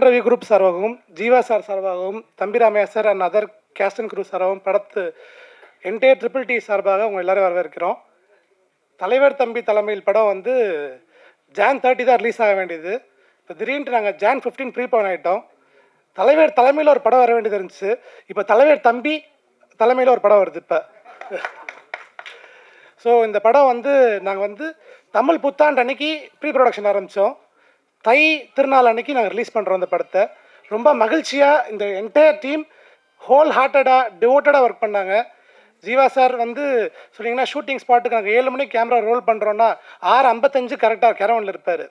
Ravi group சார்பாகவும் Jiiva sir சார்பாகவும் Thambi Ramaiah sir and other cast and group சார்பாகவும் படத்து என்டையர் ட்ரிபிள் டி சார்பாக உங்கள் எல்லோரும் வரவேற்கிறோம். தலைவர் தம்பி தலைமையில் படம் வந்து Jan 30 தான் ரிலீஸ் ஆக வேண்டியது. இப்போ திடீர்னு நாங்கள் Jan 15 ப்ரீபான் ஆகிட்டோம். தலைவர் தலைமையில் ஒரு படம் வர வேண்டியது இருந்துச்சு. இப்போ தலைவர் தம்பி தலைமையில் ஒரு படம் வருது இப்போ. ஸோ இந்த படம் வந்து நாங்கள் வந்து தமிழ் புத்தாண்டு அன்னைக்கு ப்ரீ ப்ரொடக்ஷன் ஆரம்பித்தோம். தை திருநாள் அன்னைக்கு நாங்கள் ரிலீஸ் பண்ணுறோம் இந்த படத்தை. ரொம்ப மகிழ்ச்சியாக இந்த என்டையர் டீம் ஹோல் ஹார்ட்டடாக டிவோட்டடாக ஒர்க் பண்ணாங்க. ஜீவா சார் வந்து சொன்னீங்கன்னா ஷூட்டிங் ஸ்பாட்டுக்கு நாங்கள் 7 மணிக்கு கேமரா ரோல் பண்ணுறோன்னா 6:55 கரெக்டாக கேரவனில் இருப்பார்.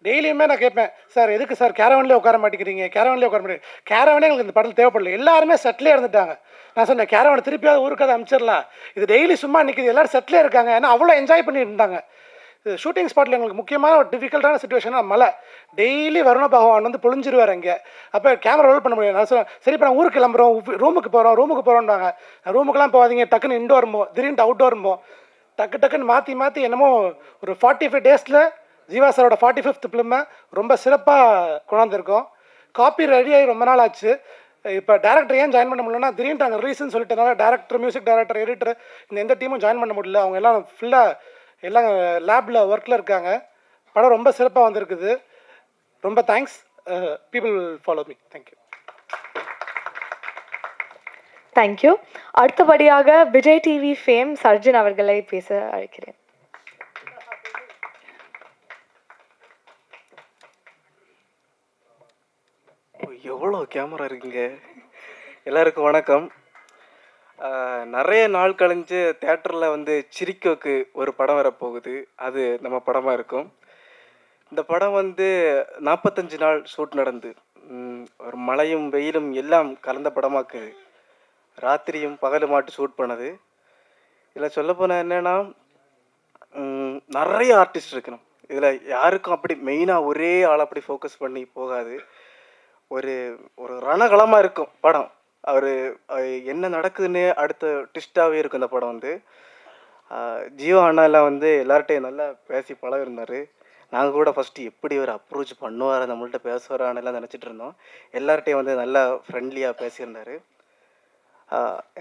டெய்லியுமே நான் கேட்பேன், சார் எதுக்கு சார் கேரவன்லேயே உட்கார மாட்டேங்கிறீங்க, கேரவன்லேயே உட்கார மாட்டேங்க. கேரவனே எங்களுக்கு இந்த படத்தில் தேவைப்படல, எல்லாருமே செட்டிலே இருந்துட்டாங்க. நான் சொன்னேன் கேரவனை திருப்பியாவது ஊருக்கு அதை அனுப்பிச்சிடலாம், இது டெய்லி சும்மா நிற்கிது, எல்லோரும் செட்டிலே இருக்காங்க. ஏன்னா அவ்வளோ என்ஜாய் பண்ணிட்டு இருந்தாங்க. ஷூட்டிங் ஸ்பாட்டில் எங்களுக்கு முக்கியமான ஒரு டிஃபிகல்ட்டான சுச்சுவேஷனாக மழை. டெய்லி வருண பகவான் வந்து பொழிஞ்சிருவார் அங்கே. அப்போ கேமரா ரோல் பண்ண முடியாது. நான் சொன்னேன் சரி இப்போ நான் ஊருக்கு கிளம்புறோம், ரூமுக்கு போகிறோம்னாங்க. ரூமுக்கெலாம் போகாதீங்க, டக்குன்னு இன்டோர் இருப்போம், திடீர்னு அவுட்டோர் இருப்போம். டக்குன்னு மாற்றி என்னமோ ஒரு 45 டேஸில் ஜீவா சாரோட 45th ஃபிலிமை ரொம்ப சிறப்பாக கொண்டாந்துருக்கோம். காப்பி ரெடியாகி ரொம்ப நாள் ஆச்சு. இப்போ டேரக்டர் ஏன் ஜாயின் பண்ண முடியலன்னா திடீர்னு அங்கே ரீசன் சொல்லிட்டனால டேரக்டர், மியூசிக் டைரக்டர், எடிட்டர் இந்த எந்த டீமும் ஜாயின் பண்ண முடியல. அவங்க எல்லாம் ஃபுல்லாக எல்லாம் லேபில் ஒர்க்கில் இருக்காங்க. படம் ரொம்ப சிறப்பாக வந்திருக்குது. ரொம்ப thanks. People will follow me. Thank you. Thank you. அடுத்தபடியாக விஜய் டிவி ஃபேம் சர்ஜன் அவர்களை பேச அழைக்கிறேன். எவ்வளோ கேமரா இருக்குங்க. எல்லாருக்கும் வணக்கம். நிறைய நாள் கழிஞ்சு தேட்டரில் வந்து சிரிக்கோக்கு ஒரு படம் வரப்போகுது. அது நம்ம படமாக இருக்கும். இந்த படம் வந்து 45 நாள் ஷூட் நடந்து ஒரு மழையும் வெயிலும் எல்லாம் கலந்த படமாக்குது. ராத்திரியும் பகலுமாட்டு ஷூட் பண்ணது. இதில் சொல்லப்போனால் என்னென்னா நிறைய ஆர்டிஸ்ட் இருக்கணும். இதில் யாருக்கும் அப்படி மெயினாக ஒரே ஆள் அப்படி ஃபோக்கஸ் பண்ணி போகாது. ஒரு ஒரு ரணகலமாக இருக்கும் படம். அவர் என்ன நடக்குதுன்னு அடுத்த ட்விஸ்டாகவே இருக்கும் இந்த படம் வந்து. ஜீவா அண்ணாலாம் வந்து எல்லார்ட்டையும் நல்லா பேசி பழகிருந்தார். நாங்கள் கூட ஃபஸ்ட்டு எப்படி ஒரு அப்ரோச் பண்ணுவார், நம்மள்ட்ட பேசுவாரான்னுலாம் நினச்சிட்டு இருந்தோம். எல்லார்ட்டையும் வந்து நல்லா ஃப்ரெண்ட்லியாக பேசியிருந்தார்.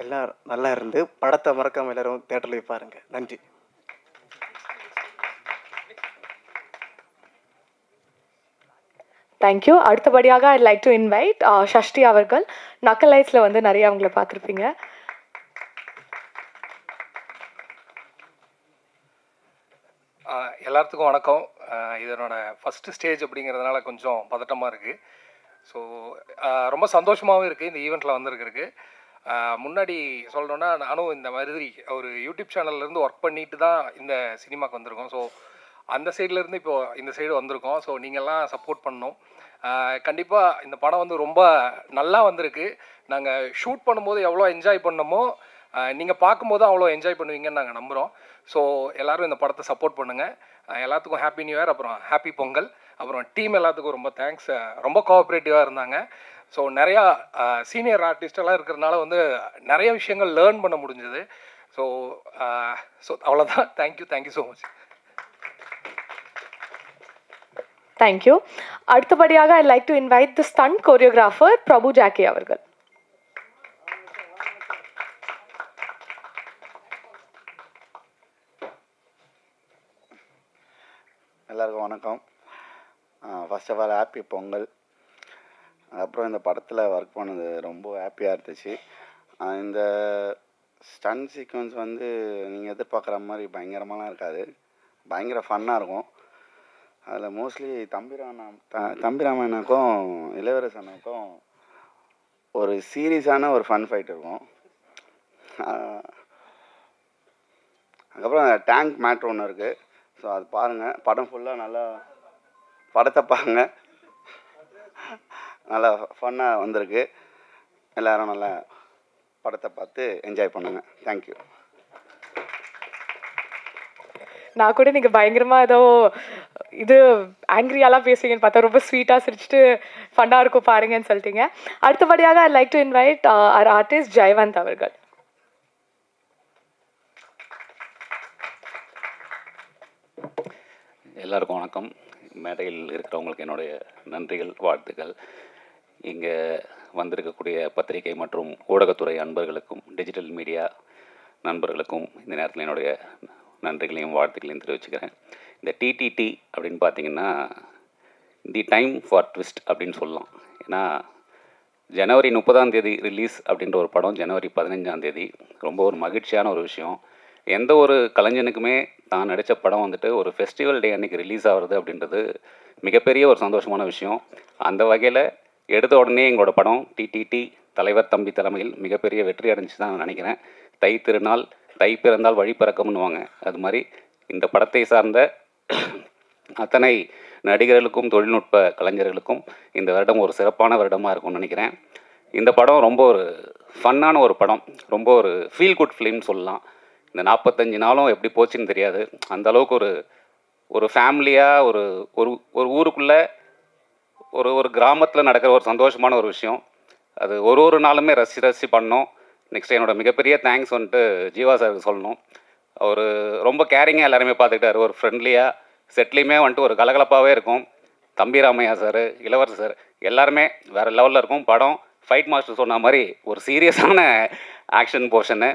எல்லாம் நல்லா இருந்து படத்தை மறக்காமல் எல்லோரும் தேட்டரில் போய் பாருங்க. நன்றி. தேங்க்யூ. அடுத்தபடியாக ஐ லைக் டு இன்வைட் ஷஷ்டி அவர்கள். நக்கலைட்ஸில் வந்து நிறைய அவங்கள பார்த்துருப்பீங்க. எல்லாத்துக்கும் வணக்கம். இதனோட ஃபஸ்ட்டு ஸ்டேஜ் அப்படிங்கிறதுனால கொஞ்சம் பதட்டமாக இருக்குது. ஸோ ரொம்ப சந்தோஷமாகவும் இருக்குது இந்த ஈவெண்ட்டில் வந்திருக்கிறதுக்கு. முன்னாடி சொல்லணுன்னா நானும் இந்த மாதிரி ஒரு யூடியூப் சேனல்லேருந்து ஒர்க் பண்ணிட்டு தான் இந்த சினிமாவுக்கு வந்திருக்கோம். ஸோ அந்த சைட்லேருந்து இப்போது இந்த சைடு வந்திருக்கோம். ஸோ நீங்கள்லாம் சப்போர்ட் பண்ணணும். கண்டிப்பாக இந்த படம் வந்து ரொம்ப நல்லா வந்திருக்கு. நாங்கள் ஷூட் பண்ணும்போது எவ்வளோ என்ஜாய் பண்ணமோ நீங்கள் பார்க்கும்போது அவ்வளோ என்ஜாய் பண்ணுவீங்கன்னு நாங்கள் நம்புகிறோம். ஸோ எல்லோரும் இந்த படத்தை சப்போர்ட் பண்ணுங்கள். எல்லாத்துக்கும் ஹாப்பி நியூ இயர், அப்புறம் ஹாப்பி பொங்கல். அப்புறம் டீம் எல்லாத்துக்கும் ரொம்ப தேங்க்ஸ். ரொம்ப கோஆப்ரேட்டிவாக இருந்தாங்க. ஸோ நிறையா சீனியர் ஆர்டிஸ்டெல்லாம் இருக்கிறதுனால வந்து நிறைய விஷயங்கள் லேர்ன் பண்ண முடிஞ்சுது. ஸோ அவ்வளோதான். Thank you so much. தேங்க்யூ. அடுத்தபடியாக I like to invite the stunt choreographer Prabhu Jackie அவர்கள். எல்லாருக்கும் வணக்கம். First of all happy Pongal. அப்புறம் இந்த படத்தில் ஒர்க் பண்ணது ரொம்ப ஹாப்பியாக இருந்துச்சு. இந்த ஸ்டன் சீக்வன்ஸ் வந்து நீங்கள் எதிர்பார்க்குற மாதிரி பயங்கரமாலாம் இருக்காது, பயங்கர ஃபன்னாக இருக்கும். அதில் மோஸ்ட்லி தம்பிராமனுக்கும் இளவரசனுக்கும் ஒரு சீரியஸான ஒரு ஃபன் ஃபைட் இருக்கும். அதுக்கப்புறம் டேங்க் மேட்ரு ஒன்று இருக்குது. ஸோ அது பாருங்கள். படம் ஃபுல்லாக நல்லா படத்தை பாருங்கள். நல்லா ஃபன்னாக வந்திருக்கு. எல்லோரும் நல்லா படத்தை பார்த்து என்ஜாய் பண்ணுங்கள். தேங்க்யூ. நான் கூட நீங்கள் பயங்கரமாக ஏதோ இது ஆங்க்ரியாலாம் பேசுவீங்கன்னு பார்த்தா ரொம்ப ஸ்வீட்டாக சிரிச்சுட்டு ஃபன்னாக இருக்கும் பாருங்கன்னு சொல்லிட்டீங்க. அடுத்தபடியாக I like to invite our artist Jayavanth அவர்கள். எல்லாருக்கும் வணக்கம். மேடையில் இருக்கிறவங்களுக்கு என்னுடைய நன்றிகள், வாழ்த்துக்கள். இங்கே வந்திருக்கக்கூடிய பத்திரிகை மற்றும் ஊடகத்துறை அன்பர்களுக்கும் டிஜிட்டல் மீடியா நண்பர்களுக்கும் இந்த நேரத்தில் என்னுடைய நன்றிகளையும் வாழ்த்துக்களையும் தெரிவிச்சுக்கிறேன். இந்த டிடிடி அப்படின்னு பார்த்தீங்கன்னா தி டைம் ஃபார் ட்விஸ்ட் அப்படின்னு சொல்லலாம். ஏன்னா ஜனவரி 30 ரிலீஸ் அப்படின்ற ஒரு படம் ஜனவரி 15 ரொம்ப ஒரு மகிழ்ச்சியான ஒரு விஷயம். எந்த ஒரு கலைஞனுக்குமே தான் நடித்த படம் வந்துட்டு ஒரு ஃபெஸ்டிவல் டே அன்றைக்கி ரிலீஸ் ஆகிறது அப்படின்றது மிகப்பெரிய ஒரு சந்தோஷமான விஷயம். அந்த வகையில் எடுத்த உடனே எங்களோட படம் டிடிடி தலைவர் தம்பி தலைமையில் மிகப்பெரிய வெற்றி அடைஞ்சு தான் நான் நினைக்கிறேன். தை திருநாள், தை பிறந்தால் வழி பிறக்கும்னுவாங்க. அது மாதிரி இந்த படத்தை சார்ந்த அத்தனை நடிகர்களுக்கும் தொழில்நுட்ப கலைஞர்களுக்கும் இந்த வருடம் ஒரு சிறப்பான வருடமாக இருக்கும்னு நினைக்கிறேன். இந்த படம் ரொம்ப ஒரு ஃபன்னான ஒரு படம், ரொம்ப ஒரு ஃபீல் குட் ஃபிலிம்னு சொல்லலாம். இந்த 45 நாளும் எப்படி போச்சுன்னு தெரியாது. அந்த அளவுக்கு ஒரு ஃபேமிலியாக ஒரு ஊருக்குள்ளே ஒரு கிராமத்தில் நடக்கிற ஒரு சந்தோஷமான ஒரு விஷயம். அது ஒரு நாளுமே ரசித்து பண்ணோம். நெக்ஸ்ட் என்னோடய மிகப்பெரிய தேங்க்ஸ் வந்துட்டு ஜீவா சாருக்கு சொல்லணும். அவர் ரொம்ப கேரிங்காக எல்லாருமே பார்த்துக்கிட்டாரு. ஒரு ஃப்ரெண்ட்லியாக செட்லேயுமே வந்துட்டு ஒரு கலகலப்பாகவே இருக்கும். தம்பி ராமையா சார், இளவரசர் சார் எல்லாருமே வேறு லெவலில் இருக்கும். படம் ஃபைட் மாஸ்டர் சொன்ன மாதிரி ஒரு சீரியஸான ஆக்ஷன் போர்ஷனு.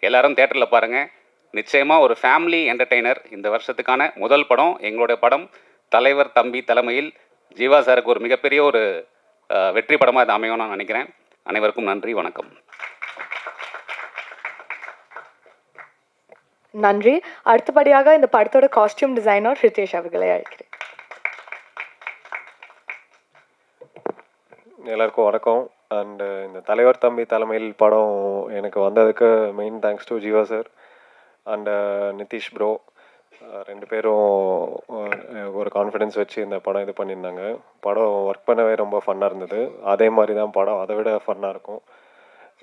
எல்லோரும் தேட்டரில் பாருங்கள். நிச்சயமாக ஒரு ஃபேமிலி என்டர்டெய்னர். இந்த வருஷத்துக்கான முதல் படம் எங்களுடைய படம் தலைவர் தம்பி தலைமையில் ஜீவா சாருக்கு ஒரு மிகப்பெரிய ஒரு வெற்றி படமாக இது அமையும் நான் நினைக்கிறேன். அனைவருக்கும் நன்றி, வணக்கம். நன்றி. அடுத்தபடியாக இந்த படத்தோட காஸ்டியூம் டிசைனர் ரிதேஷ் அவர்களை அழைக்கிறேன். எல்லாருக்கும் வணக்கம். அண்டு இந்த தலைவர் தம்பி தலைமையில் படம் எனக்கு வந்ததுக்கு main thanks to Jeeva sir and Nitish bro. 2 பேரும் ஒரு கான்ஃபிடென்ஸ் வச்சு இந்த படம் இது பண்ணியிருந்தாங்க. படம் ஒர்க் பண்ணவே ரொம்ப ஃபன்னாக இருந்தது. அதே மாதிரி தான் படம் அதை விட ஃபன்னாக இருக்கும்.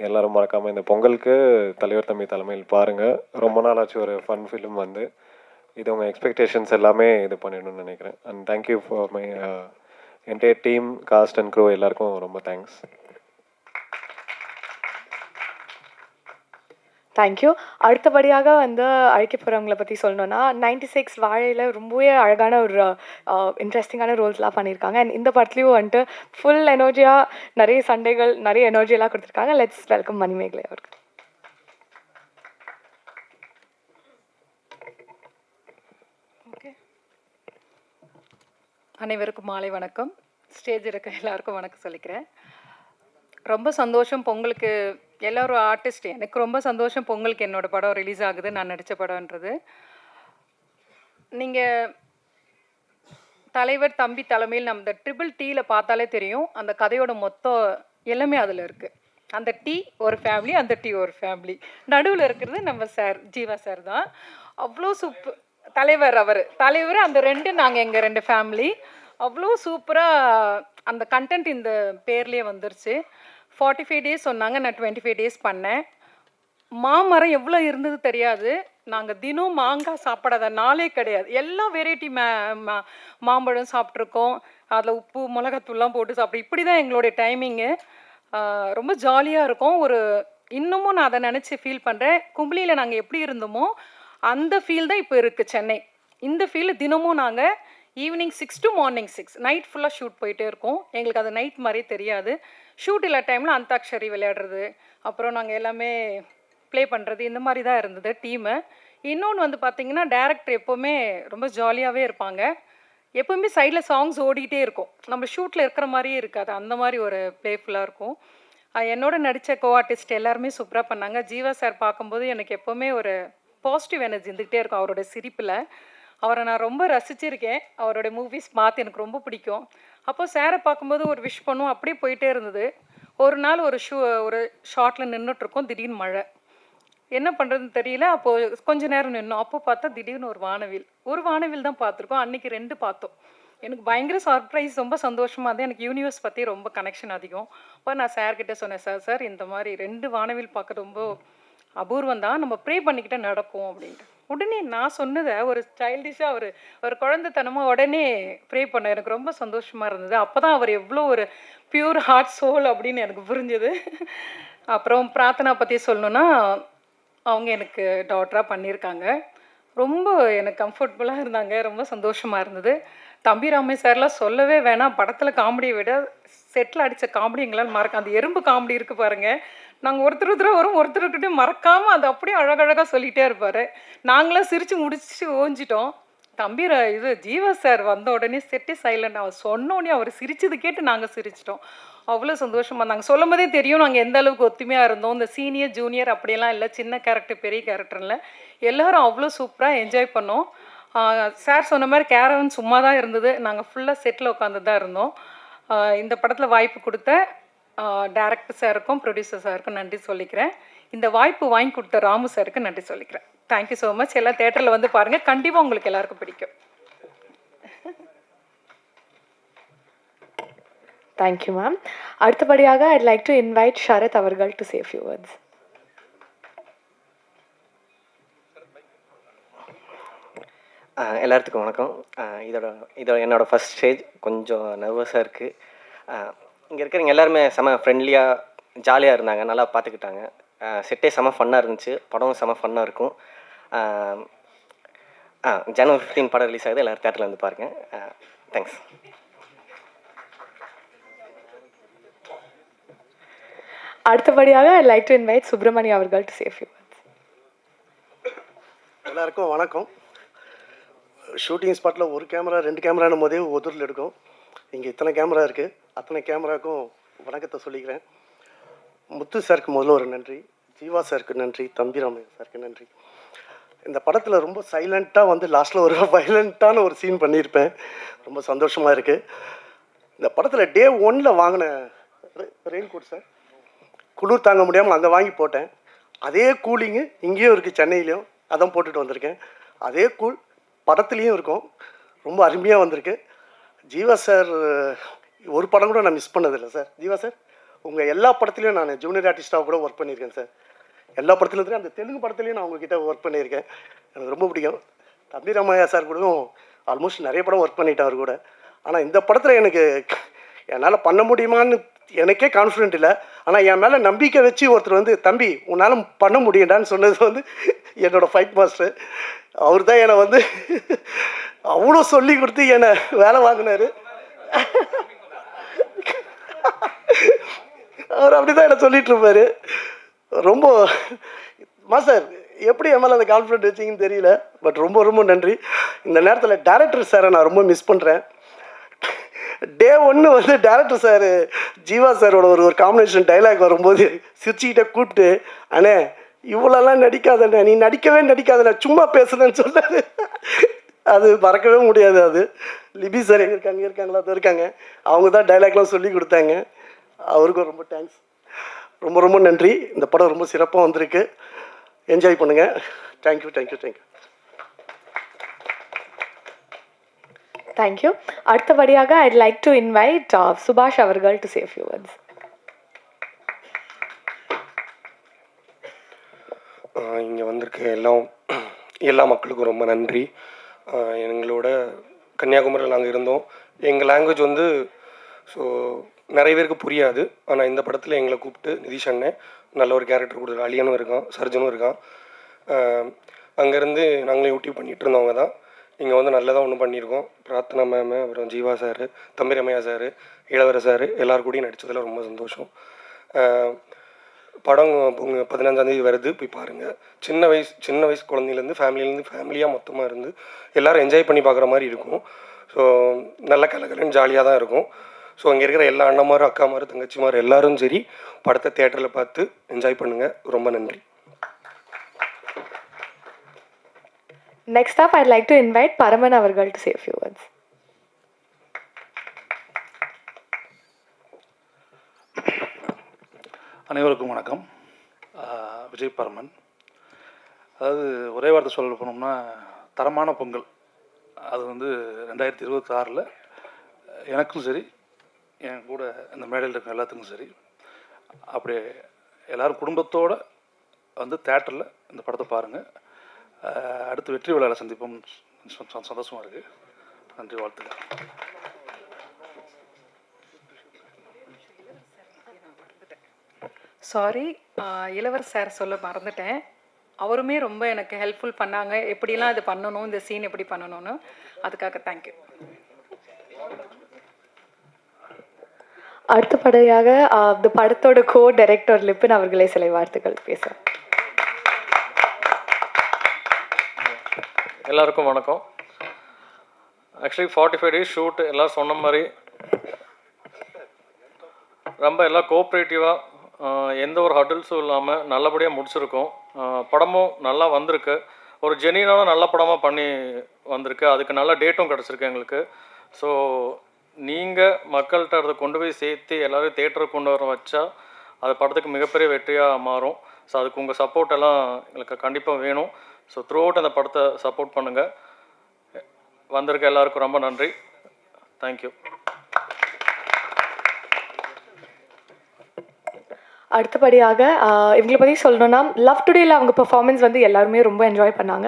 எல்லோரும் மறக்காமல் இந்த பொங்கலுக்கு தலைவர் தம்பி தலைமையில் பாருங்கள். ரொம்ப நாள் ஆச்சு ஒரு ஃபன் ஃபிலிம் வந்து. இது உங்கள் எக்ஸ்பெக்டேஷன்ஸ் எல்லாமே இது பண்ணிடணும்னு நினைக்கிறேன். And thank you for my entire team, cast and crew எல்லாருக்கும் ரொம்ப தேங்க்ஸ். தேங்க்யூ. அடுத்தபடியாக வந்து அழைக்க போகிறவங்கள பற்றி சொல்லணுன்னா 96 வாழையில் ரொம்பவே அழகான ஒரு இன்ட்ரெஸ்டிங்கான ரோல்ஸ்லாம் பண்ணியிருக்காங்க. அண்ட் இந்த படத்துலையும் வந்துட்டு ஃபுல் எனர்ஜியாக நிறைய சண்டைகள், நிறைய எனர்ஜியெல்லாம் கொடுத்துருக்காங்க. லெட்ஸ் வெல்கம் மணிமேகலை அவர்கள். அனைவருக்கும் மாலை வணக்கம். ஸ்டேஜ் இருக்க எல்லாருக்கும் வணக்கம் சொல்லிக்கிறேன். ரொம்ப சந்தோஷம் பொங்கலுக்கு எல்லோரும் ஆர்டிஸ்ட். எனக்கு ரொம்ப சந்தோஷம் பொங்கலுக்கு என்னோடய படம் ரிலீஸ் ஆகுது, நான் நடித்த படம்ன்றது. நீங்கள் தலைவர் தம்பி தலைமையில் நம்ம ட்ரிபிள் டீயில் பார்த்தாலே தெரியும் அந்த கதையோட மொத்தம் எல்லாமே அதில் இருக்குது. அந்த டீ ஒரு ஃபேமிலி, அந்த டீ ஒரு ஃபேமிலி, நடுவில் இருக்கிறது நம்ம சார் ஜீவா சார் தான். அவ்வளோ தலைவர் தலைவர் அந்த 2 நாங்கள் எங்கள் 2 ஃபேமிலி. அவ்வளோ சூப்பராக அந்த கண்டென்ட் இந்த பேர்லேயே வந்துருச்சு. 45 டேஸ் சொன்னாங்க, நான் 25 டேஸ் பண்ணேன். மாமரம் எவ்வளோ இருந்தது தெரியாது. நாங்கள் தினம் மாங்காய் சாப்பிடாத நாளே கிடையாது. எல்லா வெரைட்டி மாம்பழம் சாப்பிட்ருக்கோம். அதில் உப்பு மிளகாத்தூள்லாம் போட்டு சாப்பிட்டு இப்படி தான் எங்களுடைய டைமிங்கு. ரொம்ப ஜாலியாக இருக்கும். இன்னமும் நான் அதை நினச்சி ஃபீல் பண்ணுறேன். கும்பலியில் நாங்கள் எப்படி இருந்தோமோ அந்த ஃபீல் தான் இப்போ இருக்குது சென்னை. இந்த ஃபீல் தினமும் நாங்கள் ஈவினிங் 6 to மார்னிங் 6 நைட் ஃபுல்லாக ஷூட் போயிட்டே இருக்கோம். எங்களுக்கு அது நைட் மாதிரியே தெரியாது. ஷூட் இல்லை டைமில் அந்தாக்ஷரி விளையாடுறது, அப்புறம் நாங்கள் எல்லாமே ப்ளே பண்ணுறது, இந்த மாதிரி தான் இருந்தது டீமு. இன்னொன்று வந்து பார்த்திங்கன்னா டேரக்டர் எப்போவுமே ரொம்ப ஜாலியாகவே இருப்பாங்க. எப்போவுமே சைடில் சாங்ஸ் ஓடிக்கிட்டே இருக்கும். நம்ம ஷூட்டில் இருக்கிற மாதிரியே இருக்காது, அந்த மாதிரி ஒரு ப்ளேஃபுல்லாக இருக்கும். என்னோட நடித்த கோ ஆர்டிஸ்ட் எல்லாருமே சூப்பராக பண்ணாங்க. ஜீவா சார் பார்க்கும்போது எனக்கு எப்போவுமே ஒரு பாசிட்டிவ் எனர்ஜி இருந்துக்கிட்டே இருக்கும். அவரோட சிரிப்பில் அவரை நான் ரொம்ப ரசிச்சிருக்கேன். அவரோட மூவிஸ் பார்த்து எனக்கு ரொம்ப பிடிக்கும். அப்போது சாரை பார்க்கும்போது ஒரு விஷ் பண்ணுவோம், அப்படியே போயிட்டே இருந்தது. ஒரு நாள் ஒரு ஷார்ட்டில் நின்றுட்டுருக்கோம். திடீர்னு மழை, என்ன பண்ணுறதுன்னு தெரியல. அப்போது கொஞ்ச நேரம் நின்னோம். அப்போ பார்த்தா திடீர்னு ஒரு வானவில் தான் பார்த்துருக்கோம். அன்றைக்கி 2 பார்த்தோம். எனக்கு பயங்கர சர்ப்ரைஸ், ரொம்ப சந்தோஷமாக இருந்தது. எனக்கு யூனிவர்ஸ் பற்றி ரொம்ப கனெக்ஷன் அதிகம். அப்போ நான் சார்கிட்ட சொன்னேன், சார் இந்த மாதிரி 2 வானவில் பார்க்க ரொம்ப அபூர்வம் தான், நம்ம ப்ரே பண்ணிக்கிட்டே நடக்கும் அப்படின்ட்டு. உடனே நான் சொன்னதை ஒரு சைல்டிஷாக ஒரு குழந்தைத்தனமாக உடனே ப்ரே பண்ண எனக்கு ரொம்ப சந்தோஷமாக இருந்தது. அப்போ தான் அவர் எவ்வளோ ஒரு பியூர் ஹார்ட் சோல் அப்படின்னு எனக்கு புரிஞ்சுது. அப்புறம் பிரார்த்தனா பற்றி சொல்லணுன்னா அவங்க எனக்கு டாட்டராக பண்ணியிருக்காங்க. ரொம்ப எனக்கு கம்ஃபர்டபுளாக இருந்தாங்க. ரொம்ப சந்தோஷமாக இருந்தது. தம்பி ராமையா சார்லாம் சொல்லவே வேணாம். படத்தில் காமெடியை விட செட்டில் அடித்த காமெடி எங்களால் மறக்க அந்த எறும்பு காமெடி இருக்குது பாருங்கள். நாங்கள் ஒருத்தர் வரும் ஒருத்தர்கிட்ட மறக்காமல் அது அப்படியே அழகழகாக சொல்லிகிட்டே இருப்பார். நாங்களாம் சிரித்து முடிச்சு ஓஞ்சிட்டோம். இது ஜீவா சார் வந்த உடனே செட்டே சைலண்ட். அவர் சொன்னோடனே அவர் சிரிச்சது கேட்டு நாங்கள் சிரிச்சிட்டோம். அவ்வளோ சந்தோஷமாக இருந்தாங்க. சொல்லும் போதே தெரியும் நாங்கள் எந்த அளவுக்கு ஒத்துமையாக இருந்தோம். இந்த சீனியர் ஜூனியர் அப்படியெல்லாம் இல்லை, சின்ன கேரக்டர் பெரிய கேரக்டர் இல்லை, எல்லாரும் அவ்வளோ சூப்பராக என்ஜாய் பண்ணோம். சார் சொன்ன மாதிரி கேரவன் சும்மா தான் இருந்தது. நாங்கள் ஃபுல்லாக செட்டில் உட்காந்து தான் இருந்தோம். இந்த படத்தில் வாய்ப்பு கொடுத்த டைரக்டர் சாருக்கும் ப்ரொடியூசர் சாருக்கும் நன்றி சொல்லிக்கிறேன். இந்த வாய்ப்பு வாங்கி கொடுத்த ராமு சாருக்கு நன்றி சொல்லிக்கிறேன். Thank you so much. எல்லாம் தேட்டரில் வந்து பாருங்கள், கண்டிப்பாக உங்களுக்கு எல்லாருக்கும் பிடிக்கும். Thank you ma'am. அடுத்தபடியாக I'd like to invite Sharath அவர்கள் டு சே ஃபியூ வேர்ட்ஸ். எல்லாத்துக்கும் வணக்கம். இதோட என்னோடய ஃபஸ்ட் ஸ்டேஜ். கொஞ்சம் நர்வஸாக இருக்குது. இங்கே இருக்கிறவங்க எல்லாருமே செம ஃப்ரெண்ட்லியாக ஜாலியாக இருந்தாங்க, நல்லா பார்த்துக்கிட்டாங்க. செட்டே செம ஃபன்னாக இருந்துச்சு, படம் செம ஃபன்னாக இருக்கும். ஜனவரி 15 படம் ரிலீஸ் ஆகுது, எல்லோரும் தேட்டரில் வந்து பாருங்கள். தேங்க்ஸ். அடுத்தபடியாக I like to invite Subramani அவர்கள் டு சே ஃபியூ வேர்ட்ஸ். எல்லாருக்கும் வணக்கம். ஷூட்டிங் ஸ்பாட்டில் ஒரு கேமரா 2 கேமரானும் போதே ஒதுரில் எடுக்கும். இங்கே இத்தனை கேமரா இருக்குது. அத்தனை கேமராவுக்கும் வணக்கத்தை சொல்லிக்கிறேன். முத்து சாருக்கு முதல்ல ஒரு நன்றி, ஜீவா சாருக்கு நன்றி, தம்பி ராமையா சாருக்கு நன்றி. இந்த படத்தில் ரொம்ப சைலண்ட்டாக வந்து லாஸ்ட்டில் ஒரு வைலண்ட்டான ஒரு சீன் பண்ணியிருப்பேன். ரொம்ப சந்தோஷமாக இருக்குது. இந்த படத்தில் டே 1 வாங்கின ரெயின் கோட் சார், குளிர் தாங்க முடியாமல் அங்கே வாங்கி போட்டேன். அதே கூலிங்கு இங்கேயும் இருக்குது, சென்னையிலையும் அதான் போட்டுட்டு வந்திருக்கேன். அதே கூல் படத்துலேயும் இருக்கும். ரொம்ப அருமையாக வந்திருக்கு. ஜீவா சார் ஒரு படம் கூட நான் மிஸ் பண்ணதில்லை சார். ஜீவா சார் உங்கள் எல்லா படத்துலையும் நான் ஜூனியர் ஆர்டிஸ்ட்டாக கூட ஒர்க் பண்ணியிருக்கேன் சார். எல்லா படத்துலையும் அந்த தெலுங்கு படத்துலையும் நான் உங்ககிட்ட ஒர்க் பண்ணியிருக்கேன். எனக்கு ரொம்ப பிடிக்கும். தம்பி ராமையா சார் கூடவும் ஆல்மோஸ்ட் நிறைய படம் ஒர்க் பண்ணிட்டேன் அவர் கூட. ஆனால் இந்த படத்தில் எனக்கு என்னால் பண்ண முடியுமான்னு எனக்கே கான்ஃபிடென்ட் இல்லை. ஆனால் என் மேலே நம்பிக்கை வச்சு ஒருத்தர் வந்து தம்பி உன்னால் பண்ண முடியண்டான்னு சொன்னது வந்து என்னோடய ஃபைட் மாஸ்டர். அவர் தான் என்னை வந்து அவ்வளோ சொல்லி கொடுத்து என்னை வேலை வாங்கினார். அவர் அப்படி தான் என்னை சொல்லிட்டு இருப்பார். ரொம்ப மாஸ்டர் எப்படி என் மேலே அந்த கான்ஃபிடென்ட் வச்சிங்கன்னு தெரியல. பட் ரொம்ப ரொம்ப நன்றி. இந்த நேரத்தில் டேரக்டர் சாரை நான் ரொம்ப மிஸ் பண்ணுறேன். டே 1 வந்து டேரக்டர் சார் ஜீவா சாரோட ஒரு காம்பினேஷன் டைலாக் வரும்போது சிரிச்சுக்கிட்டே கூப்பிட்டு அண்ணே இவ்வளோலாம் நடிக்காதண்ணே, நீ நடிக்கவே நடிக்காதண்ணே, சும்மா பேசுனேன்னு சொன்னார். அது மறக்கவே முடியாது. அது லிபி சார் எங்கே இருக்காங்களா அது இருக்காங்க, அவங்க தான் டைலாக்லாம் சொல்லி கொடுத்தாங்க. அவருக்கும் ரொம்ப தேங்க்ஸ். ரொம்ப ரொம்ப நன்றி. இந்த படம் ரொம்ப சிறப்பாக வந்திருக்கு. என்ஜாய் பண்ணுங்கள். Thank you thank you thank you. தேங்க்யூ. அடுத்தபடியாக ஐட் லைக் டு இன்வைட் சுபாஷ் அவர்கள் டு சே ஃபியூ வேர்ட்ஸ். இங்கே வந்திருக்க எல்லா மக்களுக்கும் ரொம்ப நன்றி. எங்களோட கன்னியாகுமரியில் நாங்கள் இருந்தோம். எங்கள் லாங்குவேஜ் வந்து ஸோ நிறைய பேருக்கு புரியாது. ஆனால் இந்த படத்தில் எங்களை கூப்பிட்டு நிதிஷ் அண்ணன் நல்ல ஒரு கேரக்டர் கொடுத்துரு, அலியனும் இருக்கான், சர்ஜனும் இருக்கான். அங்கேருந்து நாங்களே யூடியூப் பண்ணிகிட்டு இருந்தவங்க தான். இங்கே வந்து நல்லதாக ஒன்று பண்ணியிருக்கோம். பிரார்த்தனா மேமு, அப்புறம் ஜீவா சார், தம்பி ரமையா சார், இளவரசர் சார் எல்லாரும் கூடயும் நடித்ததில் ரொம்ப சந்தோஷம். படம் 15ஆந்தேதி வருது, போய் பாருங்கள். சின்ன வயசு குழந்தையிலேருந்து ஃபேமிலியாக மொத்தமாக இருந்து எல்லோரும் என்ஜாய் பண்ணி பார்க்குற மாதிரி இருக்கும். ஸோ நல்ல கலகலன்னு ஜாலியாக தான் இருக்கும். ஸோ அங்கே இருக்கிற எல்லா அண்ணன்மாரும், அக்காமாரும், தங்கச்சிமாரும் எல்லோரும் சரி படத்தை தேட்டரில் பார்த்து என்ஜாய் பண்ணுங்கள். ரொம்ப நன்றி. Next up, I'd like to invite Paraman அவர்கள் to say a few words. அனைவருக்கும் வணக்கம். விஜய் பரமன். அதாவது ஒரே வார்த்தை சொல்ல போனோம்னா தரமான பொங்கல். அது வந்து 2026 எனக்கும் சரி, என் கூட இந்த மேடையில் இருக்க எல்லாத்துக்கும் சரி, அப்படியே எல்லோரும் குடும்பத்தோடு வந்து தேட்டரில் இந்த படத்தை பாருங்கள். அடுத்து வெற்றி விழாவில் சந்திப்போம். சந்தோஷமாக இருக்குது. நன்றி, வாழ்த்துக்கள். சாரி, இளவரசர் சார் சொல்ல மறந்துட்டேன். அவருமே ரொம்ப எனக்கு ஹெல்ப்ஃபுல் பண்ணாங்க, எப்படிலாம் இது பண்ணணும், இந்த சீன் எப்படி பண்ணணும்னு. அதுக்காக தேங்க்யூ. அடுத்தபடியாக இந்த படத்தோட கோ டைரக்டர் லிப்பின் அவர்களே சில வார்த்தைகள் பேச. எல்லாருக்கும் வணக்கம். ஆக்சுவலி 45 days ஷூட், எல்லோரும் சொன்ன மாதிரி ரொம்ப எல்லாம் கோஆப்ரேட்டிவாக எந்த ஒரு ஹடில்ஸும் இல்லாமல் நல்லபடியாக முடிச்சிருக்கோம். படமும் நல்லா வந்திருக்கு, ஒரு ஜெனியூனான நல்ல படமாக பண்ணி வந்திருக்கு. அதுக்கு நல்ல டேட்டும் கிடச்சிருக்கு எங்களுக்கு. ஸோ நீங்கள் மக்கள்கிட்ட அதை கொண்டு போய் சேர்த்து எல்லோரும் தேட்டருக்கு கொண்டு வர வச்சா அது படத்துக்கு மிகப்பெரிய வெற்றியாக மாறும். ஸோ அதுக்கு உங்கள் சப்போர்ட் எல்லாம் எங்களுக்கு கண்டிப்பாக வேணும். ஸோ த்ரூ அவுட் அந்த படத்தை சப்போர்ட் பண்ணுங்கள். வந்திருக்க எல்லாருக்கும் ரொம்ப நன்றி. தேங்க்யூ. அடுத்தபடியாக இவங்களை பற்றி சொல்லணும்னா, லவ் டுடேயில் அவங்க பெர்ஃபார்மன்ஸ் வந்து எல்லாருமே ரொம்ப என்ஜாய் பண்ணாங்க.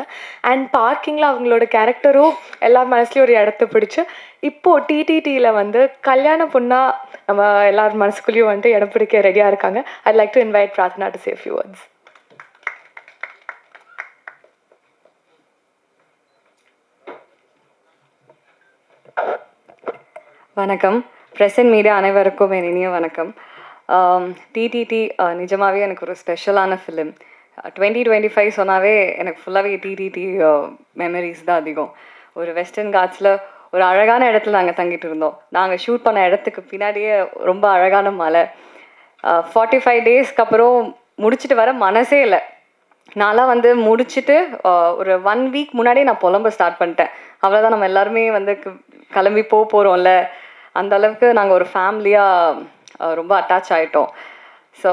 அண்ட் பார்க்கிங்கில் அவங்களோட கேரக்டரும் எல்லார் மனசுலேயும் ஒரு இடத்த பிடிச்சி இப்போது டிடிடியில் வந்து கல்யாண பொண்ணாக நம்ம எல்லார் மனசுக்குள்ளேயும் வந்துட்டு இடம் பிடிக்க ரெடியாக இருக்காங்க. I like to invite Prarthana to say few words. வணக்கம். ப்ரெசன்ட் மீடியா அனைவருக்கும் என் இனிய வணக்கம். டிடிடி நிஜமாகவே எனக்கு ஒரு ஸ்பெஷலான ஃபிலிம். 2025 சொன்னாவே எனக்கு ஃபுல்லாகவே டிடிடி மெமரிஸ் தான் அதிகம். ஒரு வெஸ்டர்ன் காட்ஸில் ஒரு அழகான இடத்துல நாங்கள் தங்கிட்டு இருந்தோம். நாங்கள் ஷூட் பண்ண இடத்துக்கு பின்னாடியே ரொம்ப அழகான மலை. 45 daysக்கு அப்புறம் முடிச்சுட்டு வர மனசே இல்லை. நான்லாம் வந்து முடிச்சுட்டு ஒரு 1 week முன்னாடியே நான் புலம்ப ஸ்டார்ட் பண்ணிட்டேன். அவ்வளோதான், நம்ம எல்லாருமே வந்து கிளம்பி போகிறோம்ல, அந்த அளவுக்கு நாங்கள் ஒரு ஃபேமிலியாக ரொம்ப அட்டாச் ஆகிட்டோம். ஸோ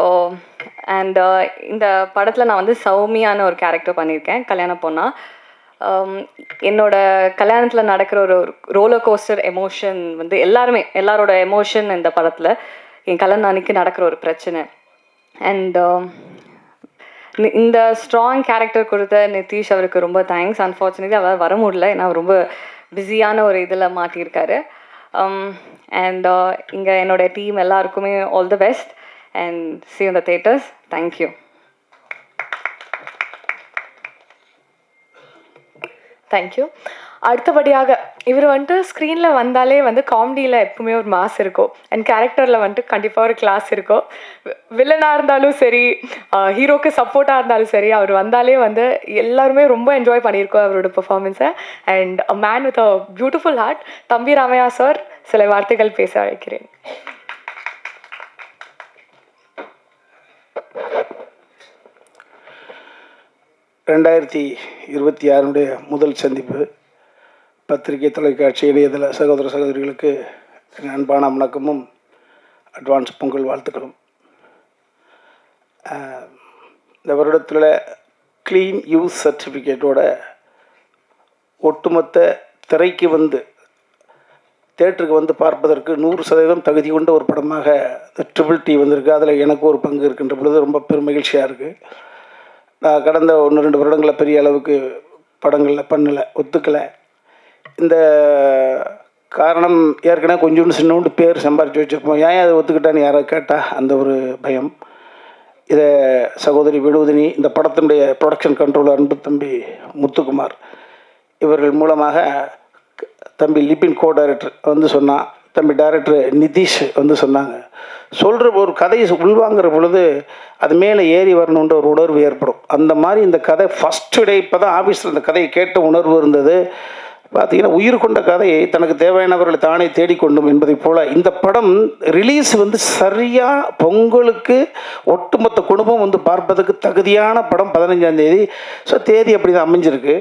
அண்ட் இந்த படத்தில் நான் வந்து சௌமியான ஒரு கேரக்டர் பண்ணியிருக்கேன், கல்யாண பொண்ணா. என்னோட கல்யாணத்தில் நடக்கிற ஒரு ரோலர் கோஸ்டர் எமோஷன் வந்து எல்லாரோட எமோஷன் இந்த படத்தில் என் கல்யாணம் அன்னைக்கு நடக்கிற ஒரு பிரச்சனை. அண்ட் இந்த ஸ்ட்ராங் கேரக்டர் கொடுத்த நிதிஷ் அவருக்கு ரொம்ப தேங்க்ஸ். அன்ஃபார்ச்சுனேட்லி அவர் வர முடியல, ஏன்னா ரொம்ப பிஸியான ஒரு இதில் மாட்டியிருக்காரு. அண்ட் இங்கே என்னோட டீம் எல்லாருக்குமே all the best and see you in the theaters. Thank you. Thank you. அடுத்தபடியாக இவர் வந்துட்டு ஸ்க்ரீனில் வந்தாலே வந்து காமெடியில் எப்பவுமே ஒரு மாஸ் இருக்கும். அண்ட் கேரக்டரில் வந்துட்டு கண்டிப்பாக ஒரு கிளாஸ் இருக்கும். வில்லனாக இருந்தாலும் சரி, ஹீரோக்கு சப்போர்ட்டாக இருந்தாலும் சரி, அவர் வந்தாலே வந்து எல்லாருமே ரொம்ப என்ஜாய் பண்ணியிருக்கோம் அவரோட பெர்ஃபார்மன்ஸை. And a man with a beautiful heart. தம்பி ராமையா சார் சில வார்த்தைகள் பேச அழைக்கிறேன். ரெண்டாயிரத்தி 26 முதல் சந்திப்பு. பத்திரிகை, தொலைக்காட்சி, இணையதள சகோதர சகோதரிகளுக்கு என் அன்பான வணக்கமும் அட்வான்ஸ் பொங்கல் வாழ்த்துக்களும். இந்த வருடத்தில் க்ளீன் யூஸ் சர்டிஃபிகேட்டோட ஒட்டுமொத்த திரைக்கு வந்து தேட்டருக்கு வந்து பார்ப்பதற்கு 100% தகுதி கொண்ட ஒரு படமாக ட்ரிபிள் டி வந்திருக்கு. அதில் எனக்கு ஒரு பங்கு இருக்கின்ற பொழுது ரொம்ப பெருமகிழ்ச்சியாக இருக்குது. நான் கடந்த 1-2 வருடங்களில் பெரிய அளவுக்கு படங்களில் பண்ணலை, ஒத்துக்கலை. இந்த காரணம் ஏற்கனவே கொஞ்சோண்டு சின்னோண்டு பேர் சம்பாரித்து வச்சுருப்போம், ஏன் அதை ஒத்துக்கிட்டான்னு யாராவது கேட்டால் அந்த ஒரு பயம். இதை சகோதரி விடுவதினி, இந்த படத்தினுடைய ப்ரொடக்ஷன் கண்ட்ரோலர் அன்பு தம்பி முத்துக்குமார் இவர்கள் மூலமாக தம்பி லிபின் கோ டைரக்டர் வந்து சொன்னான், தம்பி டைரக்டர் நிதிஷ் வந்து சொன்னாங்க. சொல்கிற ஒரு கதையை உள்வாங்கிற பொழுது அது மேலே ஏறி வரணுன்ற ஒரு உணர்வு ஏற்படும். அந்த மாதிரி இந்த கதை ஃபஸ்ட்டு டே இப்போ தான் ஆஃபீஸில் இந்த கதையை கேட்ட உணர்வு இருந்தது. பார்த்திங்கன்னா உயிர் கொண்ட கதையை தனக்கு தேவையானவர்களை தானே தேடிக்கொண்டும் என்பதை போல் இந்த படம் ரிலீஸ் வந்து சரியாக பொங்கலுக்கு ஒட்டுமொத்த குடும்பம் வந்து பார்ப்பதற்கு தகுதியான படம் 15ஆம் தேதி. ஸோ தேதி அப்படி தான் அமைஞ்சிருக்கு.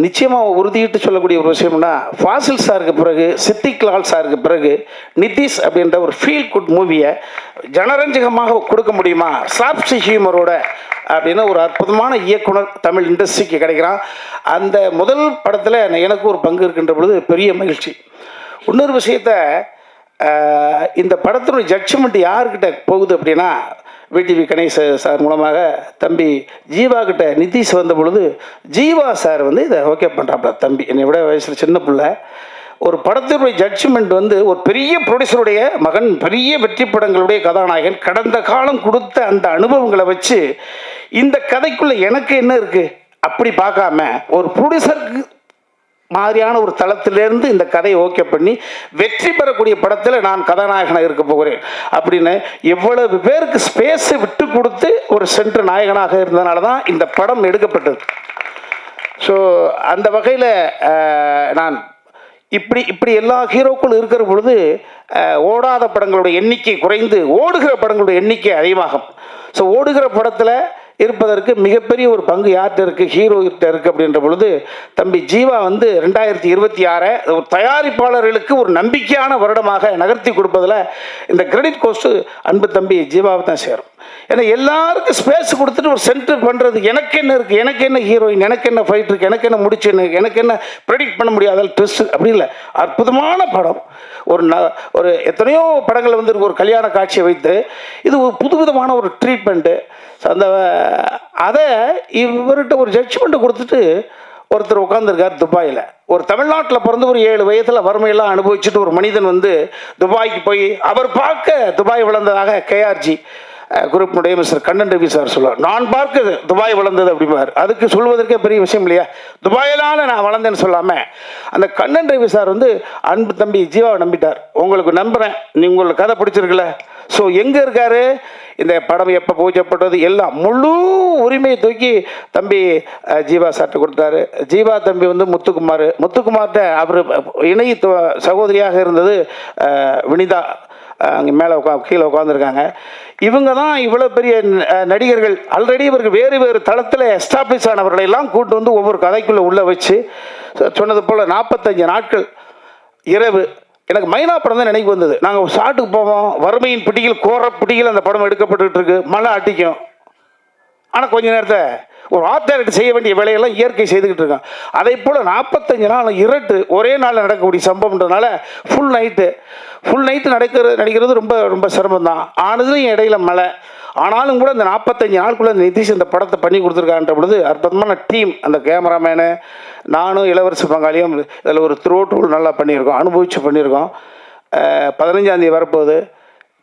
நிச்சயமாக உறுதியிட்டு சொல்லக்கூடிய ஒரு விஷயம்னா, ஃபாசில் சாருக்கு பிறகு, சித்திக் லால் சாருக்கு பிறகு நிதிஷ் அப்படின்ற ஒரு ஃபீல் குட் மூவியை ஜனரஞ்சகமாக கொடுக்க முடியுமா சாப்சி ஹியூமரோட அப்படின்னு ஒரு அற்புதமான இயக்குனர் தமிழ் இண்டஸ்ட்ரிக்கு கிடைக்கிறான். அந்த முதல் படத்தில் எனக்கு ஒரு பங்கு இருக்கின்ற பொழுது பெரிய மகிழ்ச்சி. இன்னொரு விஷயத்தை, இந்த படத்தினுடைய ஜட்ஜ்மெண்ட் யார்கிட்ட போகுது அப்படின்னா, விடிவி கணேஷ் சார் மூலமாக தம்பி ஜீவா கிட்ட நிதிஷ் வந்த பொழுது ஜீவா சார் வந்து இதை ஓகே பண்ணுறாப்புல. தம்பி என்னை விட வயசில் சின்ன பிள்ளை. ஒரு படத்தினுடைய ஜட்ஜ்மெண்ட் வந்து ஒரு பெரிய ப்ரொடியூசருடைய மகன், பெரிய வெற்றி படங்களுடைய கதாநாயகன், கடந்த காலம் கொடுத்த அந்த அனுபவங்களை வச்சு இந்த கதைக்குள்ளே எனக்கு என்ன இருக்குது அப்படி பார்க்காம ஒரு ப்ரொடியூசருக்கு மாதிரியான ஒரு தளத்திலேருந்து இந்த கதையை ஓகே பண்ணி வெற்றி பெறக்கூடிய படத்தில் நான் கதாநாயகனாக இருக்க போகிறேன் அப்படின்னு எவ்வளவு பேருக்கு ஸ்பேஸை விட்டு கொடுத்து ஒரு சென்ட்ரு நாயகனாக இருந்ததுனால தான் இந்த படம் எடுக்கப்பட்டது. ஸோ அந்த வகையில் நான் இப்படி எல்லா ஹீரோக்களும் இருக்கிற பொழுது ஓடாத படங்களுடைய எண்ணிக்கை குறைந்து ஓடுகிற படங்களுடைய எண்ணிக்கை அதிகமாகும். ஸோ ஓடுகிற படத்தில் இருப்பதற்கு மிகப்பெரிய ஒரு பங்கு யார்கிட்ட இருக்குது, ஹீரோகிட்ட இருக்குது அப்படின்ற பொழுது தம்பி ஜீவா வந்து 2026 ஒரு தயாரிப்பாளர்களுக்கு ஒரு நம்பிக்கையான வருடமாக நகர்த்தி கொடுப்பதில் இந்த கிரெடிட் கோஸ்ட்டு அன்பு தம்பி ஜீவாவை தான் சேரும். ஏன்னா எல்லாருக்கும் ஸ்பேஸ் கொடுத்துட்டு ஒரு சென்டர் பண்ணுறது எனக்கு என்ன இருக்குது, எனக்கு என்ன ஹீரோயின், எனக்கு என்ன ஃபைட் இருக்குது, எனக்கு என்ன முடிச்சுன்னு, எனக்கு என்ன ப்ரெடிக்ட் பண்ண முடியாத ட்விஸ்ட் அப்படி இல்லை. அற்புதமான படம். ஒரு எத்தனையோ படங்கள் வந்து ஒரு கல்யாண காட்சியை வைத்து இது ஒரு புதுவிதமான ஒரு ட்ரீட்மெண்ட்டு. அந்த அதை இவர்கிட்ட ஒரு ஜட்ஜ்மெண்ட்டை கொடுத்துட்டு ஒருத்தர் உட்காந்துருக்கார் துபாயில். ஒரு தமிழ்நாட்டில் பிறந்து ஒரு 7 வயதில் வறுமையெல்லாம் அனுபவிச்சுட்டு ஒரு மனிதன் வந்து துபாய்க்கு போய் அவர் பார்க்க துபாய் வளர்ந்ததாக கேஆர்ஜி குரூப்பினுடைய மிஸ்டர் கண்ணன் ரவி சார் சொல்லுவார். நான் பார்க்க துபாய் வளர்ந்தது அப்படிம்பார். அதுக்கு சொல்வதற்கே பெரிய விஷயம் இல்லையா? துபாயிலான நான் வளர்ந்தேன்னு சொல்லாமல் அந்த கண்ணன் ரவி சார் வந்து அன்பு தம்பி ஜீவாவை நம்பிட்டார். உங்களுக்கு நம்புகிறேன், உங்களுக்கு கதை பிடிச்சிருக்குல்ல. ஸோ எங்கே இருக்கார், இந்த படம் எப்போ பூஜைப்பட்டது எல்லாம் முழு உரிமையை தூக்கி தம்பி ஜீவா சார்ட்ட கொடுத்தாரு. ஜீவா தம்பி வந்து முத்துக்குமார்கிட்ட அவர் இணை சகோதரியாக இருந்தது வினிதா, அங்கே மேலே கீழே உட்காந்துருக்காங்க. இவங்க தான் இவ்வளோ பெரிய நடிகர்கள். ஆல்ரெடி இவருக்கு வேறு வேறு தளத்தில் எஸ்டாப்ளிஷ் ஆனவர்களை எல்லாம் கூட்டு வந்து ஒவ்வொரு கதைக்குள்ளே உள்ளே வச்சு சொன்னது போல் 45 நாட்கள் இரவு. எனக்கு மைனா படம் தான் நினைவு வந்தது. நாங்கள் ஷாட்டுக்கு போவோம், வறுமையின் பிடிகள் கோர பிடிகள் அந்த படம் எடுக்கப்பட்டு இருக்கு, மழை அடிக்கும். ஆனால் கொஞ்ச நேரத்தை ஒரு ஆர்ட் செய்ய வேண்டிய வேலையெல்லாம் இயற்கை செய்துக்கிட்டு இருக்கான். அதே போல் 45 நாள் இரட்டு ஒரே நாளில் நடக்கக்கூடிய சம்பவம்ன்றதுனால ஃபுல் நைட்டு நடிக்கிறது ரொம்ப ரொம்ப சிரமம் தான். ஆனதுலையும் இடையில மழை. ஆனாலும் கூட இந்த 45 நாளுக்குள்ளே நிதிஷ் இந்த படத்தை பண்ணி கொடுத்துருக்கான்ற பொழுது அற்புதமான டீம். அந்த கேமராமேனு நானும் இளவரசி பங்காளியும் இதில் ஒரு த்ரோட் நல்லா பண்ணியிருக்கோம், அனுபவித்து பண்ணியிருக்கோம். 15ஆம் தேதி வரப்போகுது.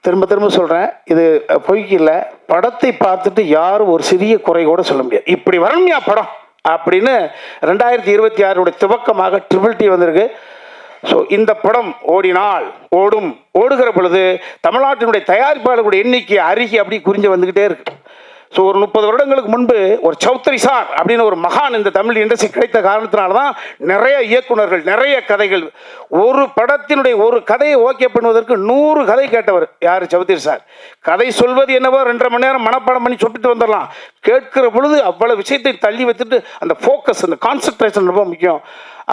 திரும்ப சொல்கிறேன், இது பொய்க்கு இல்லை. படத்தை பார்த்துட்டு யாரும் ஒரு சிறிய குறை கூட சொல்ல முடியாது. இப்படி வரணும்யா படம் அப்படின்னு 2026 துவக்கமாக ட்ரிபிள் டி வந்திருக்கு. ஸோ இந்த படம் ஓடுகிற பொழுது தமிழ்நாட்டினுடைய தயாரிப்பாளர்களுடைய எண்ணிக்கை அருகி அப்படி குறிஞ்சு வந்துக்கிட்டே இருக்கு. ஸோ ஒரு 30 வருடங்களுக்கு முன்பு ஒரு சௌத்ரி சார் அப்படின்னு ஒரு மகான் இந்த தமிழ் இண்டஸ்ட்ரி கிடைத்த காரணத்தினால தான் நிறைய இயக்குனர்கள், நிறைய கதைகள், ஒரு படத்தினுடைய ஒரு கதையை ஓகே பண்ணுவதற்கு 100 கதை கேட்டவர் யார்? சௌத்ரி சார். கதை சொல்வது என்னவோ 2.5 மணி நேரம் மனப்பாடம் பண்ணி சொல்லிட்டு வந்துடலாம். கேட்கிற பொழுது அவ்வளோ விஷயத்தை தள்ளி வச்சுட்டு அந்த ஃபோக்கஸ், அந்த கான்சன்ட்ரேஷன் ரொம்ப முக்கியம்.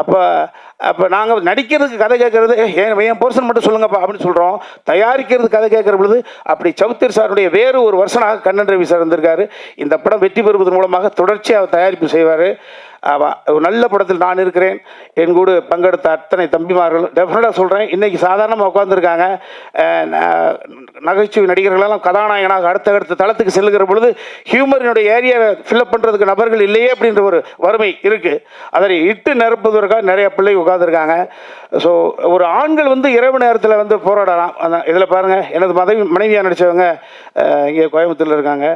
அப்போ நாங்கள் நடிக்கிறதுக்கு கதை கேட்கறது என் போர்ஷன் மட்டும் சொல்லுங்கப்பா அப்படின்னு சொல்கிறோம். தயாரிக்கிறது கதை கேட்குற பொழுது அப்படி சௌத்ரி சாருடைய வேறு ஒரு வருஷனாக கண்ணன் ரவி சார் இருந்திருக்காரு. இந்த படம் வெற்றி பெறுவதன் மூலமாக தொடர்ச்சியாக தயாரிப்பு செய்வார். ஒரு நல்ல படத்தில் நான் இருக்கிறேன். என் கூட பங்கெடுத்த அத்தனை தம்பிமார்கள் டெஃபினட்டாக சொல்கிறேன், இன்றைக்கி சாதாரணமாக உட்காந்துருக்காங்க. நகைச்சுவை நடிகர்களெல்லாம் கதாநாயகனாக அடுத்த தளத்துக்கு செல்லுகிற பொழுது ஹியூமரினுடைய ஏரியாவை ஃபில்அப் பண்ணுறதுக்கு நபர்கள் இல்லையே அப்படின்ற ஒரு வறுமை இருக்குது. அதை இட்டு நிரப்புவதற்காக நிறைய பிள்ளைங்க உட்காந்துருக்காங்க. ஸோ ஒரு ஆண்கள் வந்து இரவு நேரத்தில் வந்து போராடலாம். இதில் பாருங்கள், எனது மனைவியாக நடித்தவங்க இங்கே கோயம்புத்தூரில் இருக்காங்க.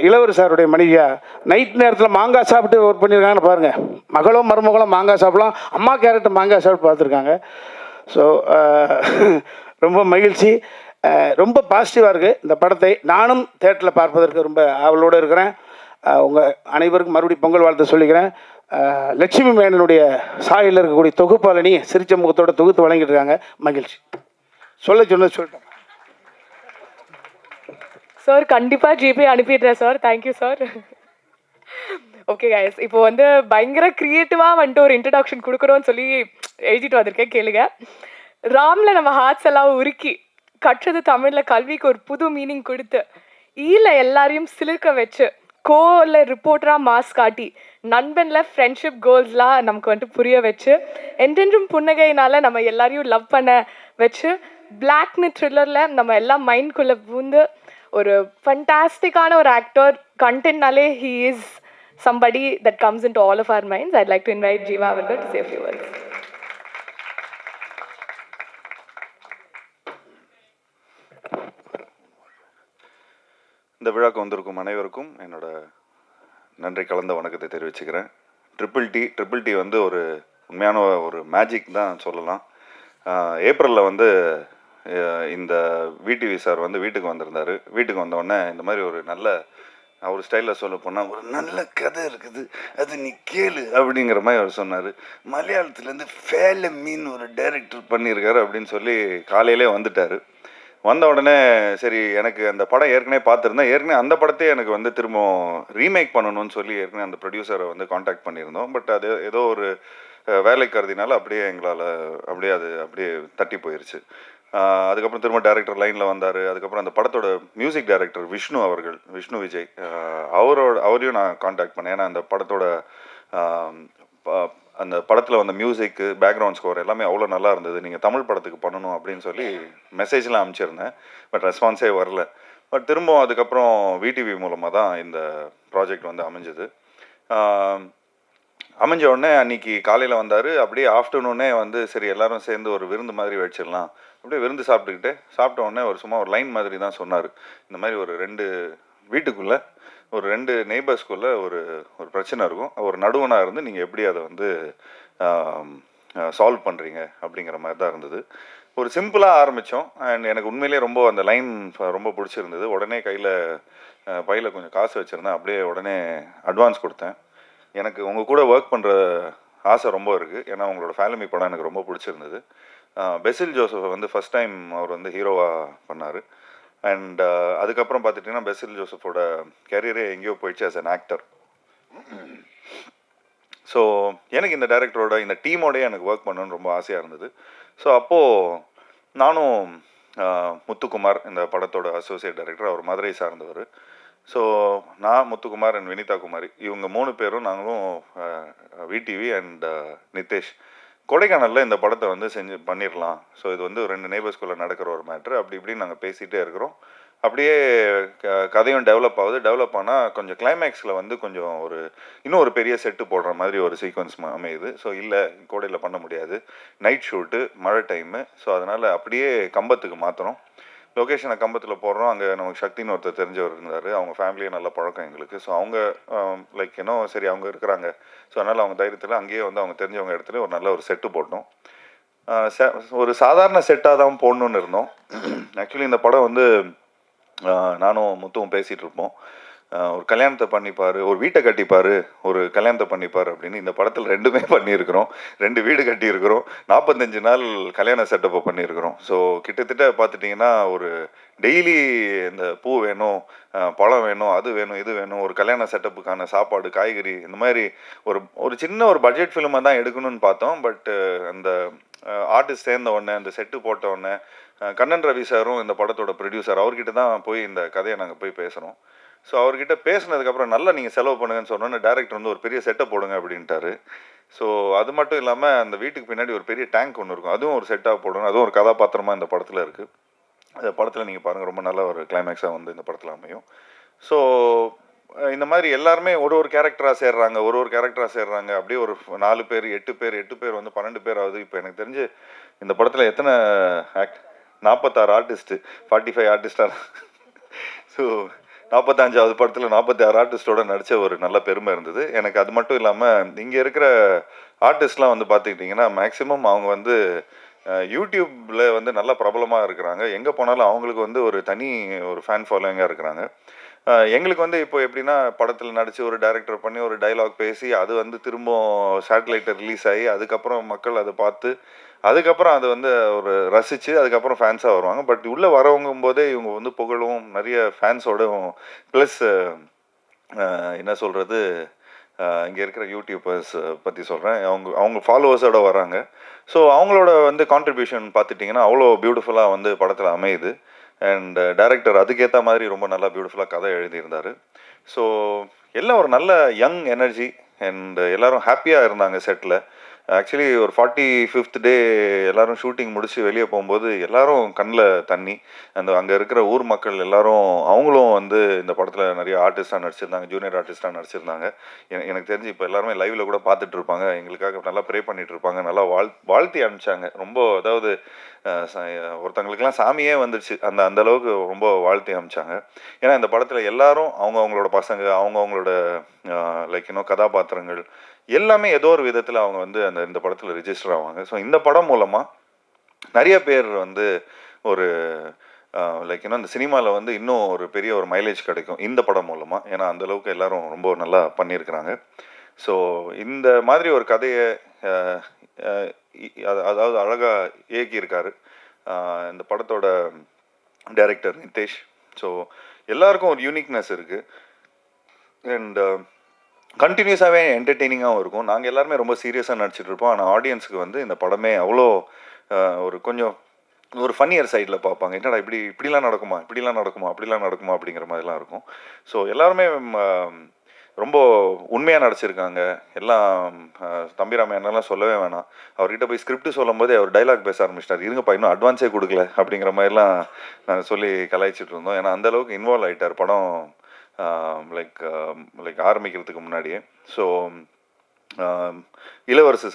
இளவரசி சாருடைய மனைவியா நைட் நேரத்தில் மாங்காய் சாப்பிட்டு ஒர்க் பண்ணியிருக்காங்கன்னு பாருங்கள். மகளும் மருமகளும் மாங்காய் சாப்பிடலாம், அம்மா கேரட்டு மாங்காய் சாப்பிட்டு பார்த்துருக்காங்க. ஸோ ரொம்ப மகிழ்ச்சி, ரொம்ப பாசிட்டிவாக இருக்குது. இந்த படத்தை நானும் தேட்டரில் பார்ப்பதற்கு ரொம்ப ஆவலோடு இருக்கிறேன். உங்கள் அனைவருக்கும் மறுபடியும் பொங்கல் வாழ்த்து சொல்லிக்கிறேன். லட்சுமி மேனனுடைய சாயில் இருக்கக்கூடிய தொகுப்பாளனி சிரிச்ச முகத்தோட தொகுத்து வழங்கிட்டு இருக்காங்க. மகிழ்ச்சி. சொல்லிட்டேன் சார். கண்டிப்பாக ஜிபே அனுப்பிடுறேன் sir. Thank you sir. Okay guys, இப்போ வந்து பயங்கர க்ரியேட்டிவாக வந்துட்டு ஒரு இன்ட்ரடக்ஷன் கொடுக்குறோன்னு சொல்லி எழுதிட்டு வந்திருக்கேன், கேளுங்க. ராமில் நம்ம ஹார்ட்ஸ் எல்லாம் உருக்கி, கற்றது தமிழில் கல்விக்கு ஒரு புது மீனிங் கொடுத்து, எல்லாரையும் சிலிர்க்க வச்சு, கோவில் ரிப்போர்ட்டராக மாஸ் காட்டி, நண்பனில் ஃப்ரெண்ட்ஷிப் கோல்ஸ்லாம் நமக்கு வந்துட்டு புரிய வச்சு, என்றென்றும் புன்னகையினால் நம்ம எல்லாரையும் லவ் பண்ண வச்சு, பிளாக்னு த்ரில்லரில் நம்ம எல்லாம் மைண்ட்குள்ளே பூந்து ஒரு ஃபண்டாஸ்டிக்கான ஒரு actor. கண்டென்ட்னாலே he is somebody that comes into all of our minds. I'd like to invite Jeeva Avarkar to say a few words. இந்த விழாக்கு வந்திருக்கும் அனைவருக்கும் என்னோட நன்றி கலந்த வணக்கத்தை தெரிவிச்சுக்கிறேன். ட்ரிபிள் டி வந்து ஒரு உண்மையான ஒரு மேஜிக் தான் சொல்லலாம். ஏப்ரலில் வந்து இந்த விடிவி சார் வந்து வீட்டுக்கு வந்திருந்தார். வீட்டுக்கு வந்தோடனே இந்த மாதிரி ஒரு நல்ல அவர் ஸ்டைலில் சொல்ல போனால் ஒரு நல்ல கதை இருக்குது, அது நீ கேளு அப்படிங்கிற மாதிரி அவர் சொன்னார். மலையாளத்துலேருந்து ஃபேல மீன் ஒரு டைரக்டர் பண்ணியிருக்காரு அப்படின்னு சொல்லி காலையிலே வந்துட்டார். வந்த உடனே சரி, எனக்கு அந்த படம் ஏற்கனவே பார்த்துருந்தேன். ஏற்கனவே அந்த படத்தையே எனக்கு வந்து திரும்ப ரீமேக் பண்ணணும்னு சொல்லி ஏற்கனவே அந்த ப்ரொடியூசரை வந்து காண்டாக்ட் பண்ணியிருந்தோம். பட் அது ஏதோ ஒரு வேலை கருதினால அப்படியே எங்களால் அப்படியே தட்டி போயிடுச்சு. அதுக்கப்புறம் திரும்ப டைரக்டர் லைனில் வந்தார். அதுக்கப்புறம் அந்த படத்தோட மியூசிக் டைரக்டர் விஷ்ணு விஜய், அவரையும் நான் காண்டாக்ட் பண்ணேன். ஏன்னா அந்த படத்தோட அந்த படத்தில் வந்த மியூசிக்கு, பேக்ரவுண்ட் ஸ்கோர் எல்லாமே அவ்வளோ நல்லா இருந்தது. நீங்கள் தமிழ் படத்துக்கு பண்ணணும் அப்படின்னு சொல்லி மெசேஜ்லாம் அனுப்பிச்சிருந்தேன். பட் ரெஸ்பான்ஸே வரல. பட் திரும்ப அதுக்கப்புறம் விடிவி மூலமாக தான் இந்த ப்ராஜெக்ட் வந்து அமைஞ்சது. அமைஞ்ச உடனே அன்றைக்கி காலையில் வந்தார். அப்படியே ஆஃப்டர்நூனே வந்து சரி எல்லோரும் சேர்ந்து ஒரு விருந்து மாதிரி வச்சிடலாம். அப்படியே விருந்து சாப்பிட்ட உடனே சும்மா ஒரு லைன் மாதிரி தான் சொன்னார். இந்த மாதிரி ஒரு 2 வீட்டுக்குள்ளே ஒரு 2 நெய்பர்ஸ்குள்ளே ஒரு பிரச்சனை இருக்கும். ஒரு நடுவனாக இருந்து நீங்கள் எப்படி அதை வந்து சால்வ் பண்ணுறீங்க அப்படிங்கிற மாதிரி தான் இருந்தது. ஒரு சிம்பிளாக ஆரம்பித்தோம். அண்ட் எனக்கு உண்மையிலேயே ரொம்ப அந்த லைன் ரொம்ப பிடிச்சிருந்தது. உடனே பையில் கொஞ்சம் காசு வச்சுருந்தேன். அப்படியே உடனே அட்வான்ஸ் கொடுத்தேன். எனக்கு உங்கள் கூட ஒர்க் பண்ணுற ஆசை ரொம்ப இருக்குது. ஏன்னா உங்களோட ஃபேமிலி படம் எனக்கு ரொம்ப பிடிச்சிருந்தது. பெசில் ஜோசஃபை வந்து ஃபஸ்ட் டைம் அவர் வந்து ஹீரோவாக பண்ணார். அண்ட் அதுக்கப்புறம் பார்த்துட்டிங்கன்னா பெசில் ஜோசஃபோட கேரியரே எங்கேயோ போயிடுச்சு ஆஸ் அன் ஆக்டர். ஸோ எனக்கு இந்த டைரக்டரோட இந்த டீமோடய எனக்கு ஒர்க் பண்ணணுன்னு ரொம்ப ஆசையாக இருந்தது. ஸோ அப்போது நானும் முத்துக்குமார், இந்த படத்தோட அசோசியேட் டைரக்டர், அவர் மதுரை சார்ந்தவர். ஸோ நான், முத்துக்குமார் அண்ட் வினிதா குமாரி, இவங்க 3 பேரும் நாங்களும் விடிவி அண்ட் நிதேஷ் கொடைக்கானலில் இந்த படத்தை வந்து பண்ணிடலாம். ஸோ இது வந்து 2 நெய்பர்ஸ்குள்ளே நடக்கிற ஒரு மேட்ரு. அப்படி இப்படின்னு நாங்கள் பேசிகிட்டே இருக்கிறோம். அப்படியே கதையும் டெவலப் ஆனால் கொஞ்சம் கிளைமேக்ஸில் வந்து கொஞ்சம் இன்னும் ஒரு பெரிய செட்டு போடுற மாதிரி ஒரு சீக்வன்ஸ் அமையுது. ஸோ இல்லை, கோடையில் பண்ண முடியாது, நைட் ஷூட்டு, மழை டைமு. ஸோ அதனால் அப்படியே கம்பத்துக்கு மாற்றுறோம். லொக்கேஷனை கம்பத்தில் போடுறோம். அங்கே நமக்கு சக்தின்னு ஒருத்தர் தெரிஞ்சவர் இருந்தார். அவங்க ஃபேமிலியே நல்ல பழக்கம் எங்களுக்கு. ஸோ அவங்க சரி அவங்க இருக்கிறாங்க. ஸோ அதனால் அவங்க தைரியத்தில் அங்கேயே வந்து அவங்க தெரிஞ்சவங்க இடத்துல ஒரு நல்ல ஒரு செட்டு போட்டோம். ஒரு சாதாரண செட்டாக தான் போடணுன்னு இருந்தோம். ஆக்சுவலி இந்த படம் வந்து நானும் முத்துவும் பேசிகிட்டு இருப்போம். ஒரு கல்யாணத்தை பண்ணிப்பார், ஒரு வீட்டை கட்டிப்பார், ஒரு கல்யாணத்தை பண்ணிப்பார் அப்படின்னு. இந்த படத்தில் 2மே பண்ணியிருக்கிறோம். 2 வீடு கட்டியிருக்கிறோம். 45 நாள் கல்யாண செட்டப்பை பண்ணியிருக்கிறோம். ஸோ கிட்டத்தட்ட பார்த்துட்டிங்கன்னா ஒரு டெய்லி இந்த பூ வேணும், பழம் வேணும், அது வேணும், இது வேணும், ஒரு கல்யாண செட்டப்புக்கான சாப்பாடு, காய்கறி, இந்த மாதிரி ஒரு சின்ன ஒரு பட்ஜெட் ஃபிலிமை தான் எடுக்கணும்னு பார்த்தோம். பட் அந்த ஆர்டிஸ்ட் சேர்ந்த உடனே, அந்த செட்டு போட்ட உடனே, கண்ணன் ரவி சாரும் இந்த படத்தோட ப்ரொடியூசர், அவர்கிட்ட தான் போய் இந்த கதையை நாங்கள் போய் பேசுகிறோம். ஸோ அவர்கிட்ட பேசினதுக்கப்புறம் நல்லா நீங்கள் செலவு பண்ணுங்கன்னு சொன்னோன்னே டேரக்டர் வந்து ஒரு பெரிய செட்டப் போடுங்க அப்படின்ட்டாரு. ஸோ அது மட்டும் இல்லாமல் அந்த வீட்டுக்கு பின்னாடி ஒரு பெரிய டேங்க் ஒன்று இருக்கும், அதுவும் ஒரு செட்டாக போடணும். அதுவும் ஒரு கதாபாத்திரமாக இந்த படத்தில் இருக்குது. அந்த படத்தில் நீங்கள் பாருங்கள், ரொம்ப நல்ல ஒரு கிளைமேக்ஸாக வந்து இந்த படத்தில் அமையும். ஸோ இந்த மாதிரி எல்லாருமே ஒரு கேரக்டராக சேர்றாங்க. அப்படியே ஒரு 4 பேர் 8 பேர் வந்து 12 பேர் ஆகுது. இப்போ எனக்கு தெரிஞ்சு இந்த படத்தில் எத்தனை 46 ஆர்டிஸ்ட்டு, 45 ஆர்டிஸ்டாக. ஸோ 45வது படத்தில் 46 ஆர்டிஸ்டோட நடித்த ஒரு நல்ல பெருமை இருந்தது எனக்கு. அது மட்டும் இல்லாமல் இங்கே இருக்கிற ஆர்டிஸ்ட்லாம் வந்து பார்த்துக்கிட்டிங்கன்னா மேக்ஸிமம் அவங்க வந்து யூடியூப்பில் வந்து நல்ல பிரபலமாக இருக்கிறாங்க. எங்கே போனாலும் அவங்களுக்கு வந்து ஒரு தனி ஒரு ஃபேன் ஃபாலோயிங்காக இருக்கிறாங்க. எங்களுக்கு வந்து இப்போ எப்படின்னா, படத்தில் நடித்து ஒரு டைரக்டர் பண்ணி ஒரு டைலாக் பேசி அது வந்து திரும்ப சேட்டலைட்டில் ரிலீஸ் ஆகி அதுக்கப்புறம் மக்கள் அதை பார்த்து அதுக்கப்புறம் அதை வந்து ஒரு ரசித்து அதுக்கப்புறம் ஃபேன்ஸாக வருவாங்க. பட் உள்ளே வரவங்கும் போதே இவங்க வந்து புகழும் நிறைய ஃபேன்ஸோடும் ப்ளஸ் என்ன சொல்கிறது, இங்கே இருக்கிற யூடியூபர்ஸ் பற்றி சொல்கிறேன், அவங்க ஃபாலோவர்ஸோடு வராங்க. ஸோ அவங்களோட வந்து கான்ட்ரிபியூஷன் பார்த்துட்டிங்கன்னா அவ்வளோ பியூட்டிஃபுல்லாக வந்து படத்தில் அமையுது. அண்ட் டைரக்டர் அதுக்கேற்ற மாதிரி ரொம்ப நல்லா பியூட்டிஃபுல்லாக கதை எழுதியிருந்தார். ஸோ எல்லாம் ஒரு நல்ல யங் எனர்ஜி அண்ட் எல்லோரும் ஹாப்பியாக இருந்தாங்க செட்டில். ஆக்சுவலி ஒரு 45th டே எல்லாரும் ஷூட்டிங் முடிச்சு வெளியே போகும்போது எல்லாரும் கண்ணில் தண்ணி. அங்கே இருக்கிற ஊர் மக்கள் எல்லாரும் அவங்களும் வந்து இந்த படத்தில் நிறைய ஆர்டிஸ்டாக நடிச்சிருந்தாங்க, ஜூனியர் ஆர்டிஸ்டாக நடிச்சிருந்தாங்க. எனக்கு தெரிஞ்சு இப்போ எல்லாருமே லைவில் கூட பார்த்துட்டு இருப்பாங்க, எங்களுக்காக நல்லா ப்ரே பண்ணிட்டு இருப்பாங்க, நல்லா வாழ்த்தி அனுப்பிச்சாங்க. ரொம்ப அதாவது ஒருத்தங்களுக்கெல்லாம் சாமியே வந்துடுச்சு, அந்த அளவுக்கு ரொம்ப வாழ்த்தி அனுப்பிச்சாங்க. ஏன்னா இந்த படத்தில் எல்லாரும் அவங்களோட பசங்க, அவங்களோட லைக் கதாபாத்திரங்கள் எல்லாமே ஏதோ ஒரு விதத்தில் அவங்க வந்து இந்த படத்தில் ரிஜிஸ்டர் ஆவாங்க. ஸோ இந்த படம் மூலமாக நிறைய பேர் வந்து ஒரு லைக் இந்த சினிமாவில் வந்து இன்னும் ஒரு பெரிய ஒரு மைலேஜ் கிடைக்கும் இந்த படம் மூலமாக. ஏன்னா அந்தளவுக்கு எல்லாரும் ரொம்ப நல்லா பண்ணியிருக்கிறாங்க. ஸோ இந்த மாதிரி ஒரு கதையை அதாவது அழகாக இயக்கியிருக்காரு இந்த படத்தோட டைரக்டர் நிதேஷ். ஸோ எல்லாருக்கும் ஒரு யூனிக்னஸ் இருக்குது அண்ட் கண்டினியூஸாகவே என்டர்டெய்னிங்காகவும் இருக்கும். நாங்கள் எல்லாருமே ரொம்ப சீரியஸாக நடிச்சிட்டு இருப்போம், ஆனால் ஆடியன்ஸுக்கு வந்து இந்த படமே அவ்வளோ ஒரு கொஞ்சம் ஒரு ஃபன்னியர் சைடில் பார்ப்பாங்க. என்னடா இப்படிலாம் நடக்குமா, அப்படிலாம் நடக்குமா அப்படிங்கிற மாதிரிலாம் இருக்கும். ஸோ எல்லாருமே ரொம்ப உண்மையாக நடிச்சிருக்காங்க. எல்லாம் தம்பிராமையெல்லாம் சொல்லவே வேணாம். அவர்கிட்ட போய் ஸ்கிரிப்ட் சொல்லும் போதே அவர் டைலாக் பேச ஆரம்பிச்சிட்டார். இருங்கப்பா இன்னும் அட்வான்ஸே கொடுக்கல அப்படிங்கிற மாதிரிலாம் நாங்கள் சொல்லி கலாய்ச்சிட்டு இருந்தோம். ஏன்னா அந்தளவுக்கு இன்வால்வ் ஆகிட்டார் படம் லைக் ஆரம்பிக்கிறதுக்கு முன்னாடியே. ஸோ இளவரசு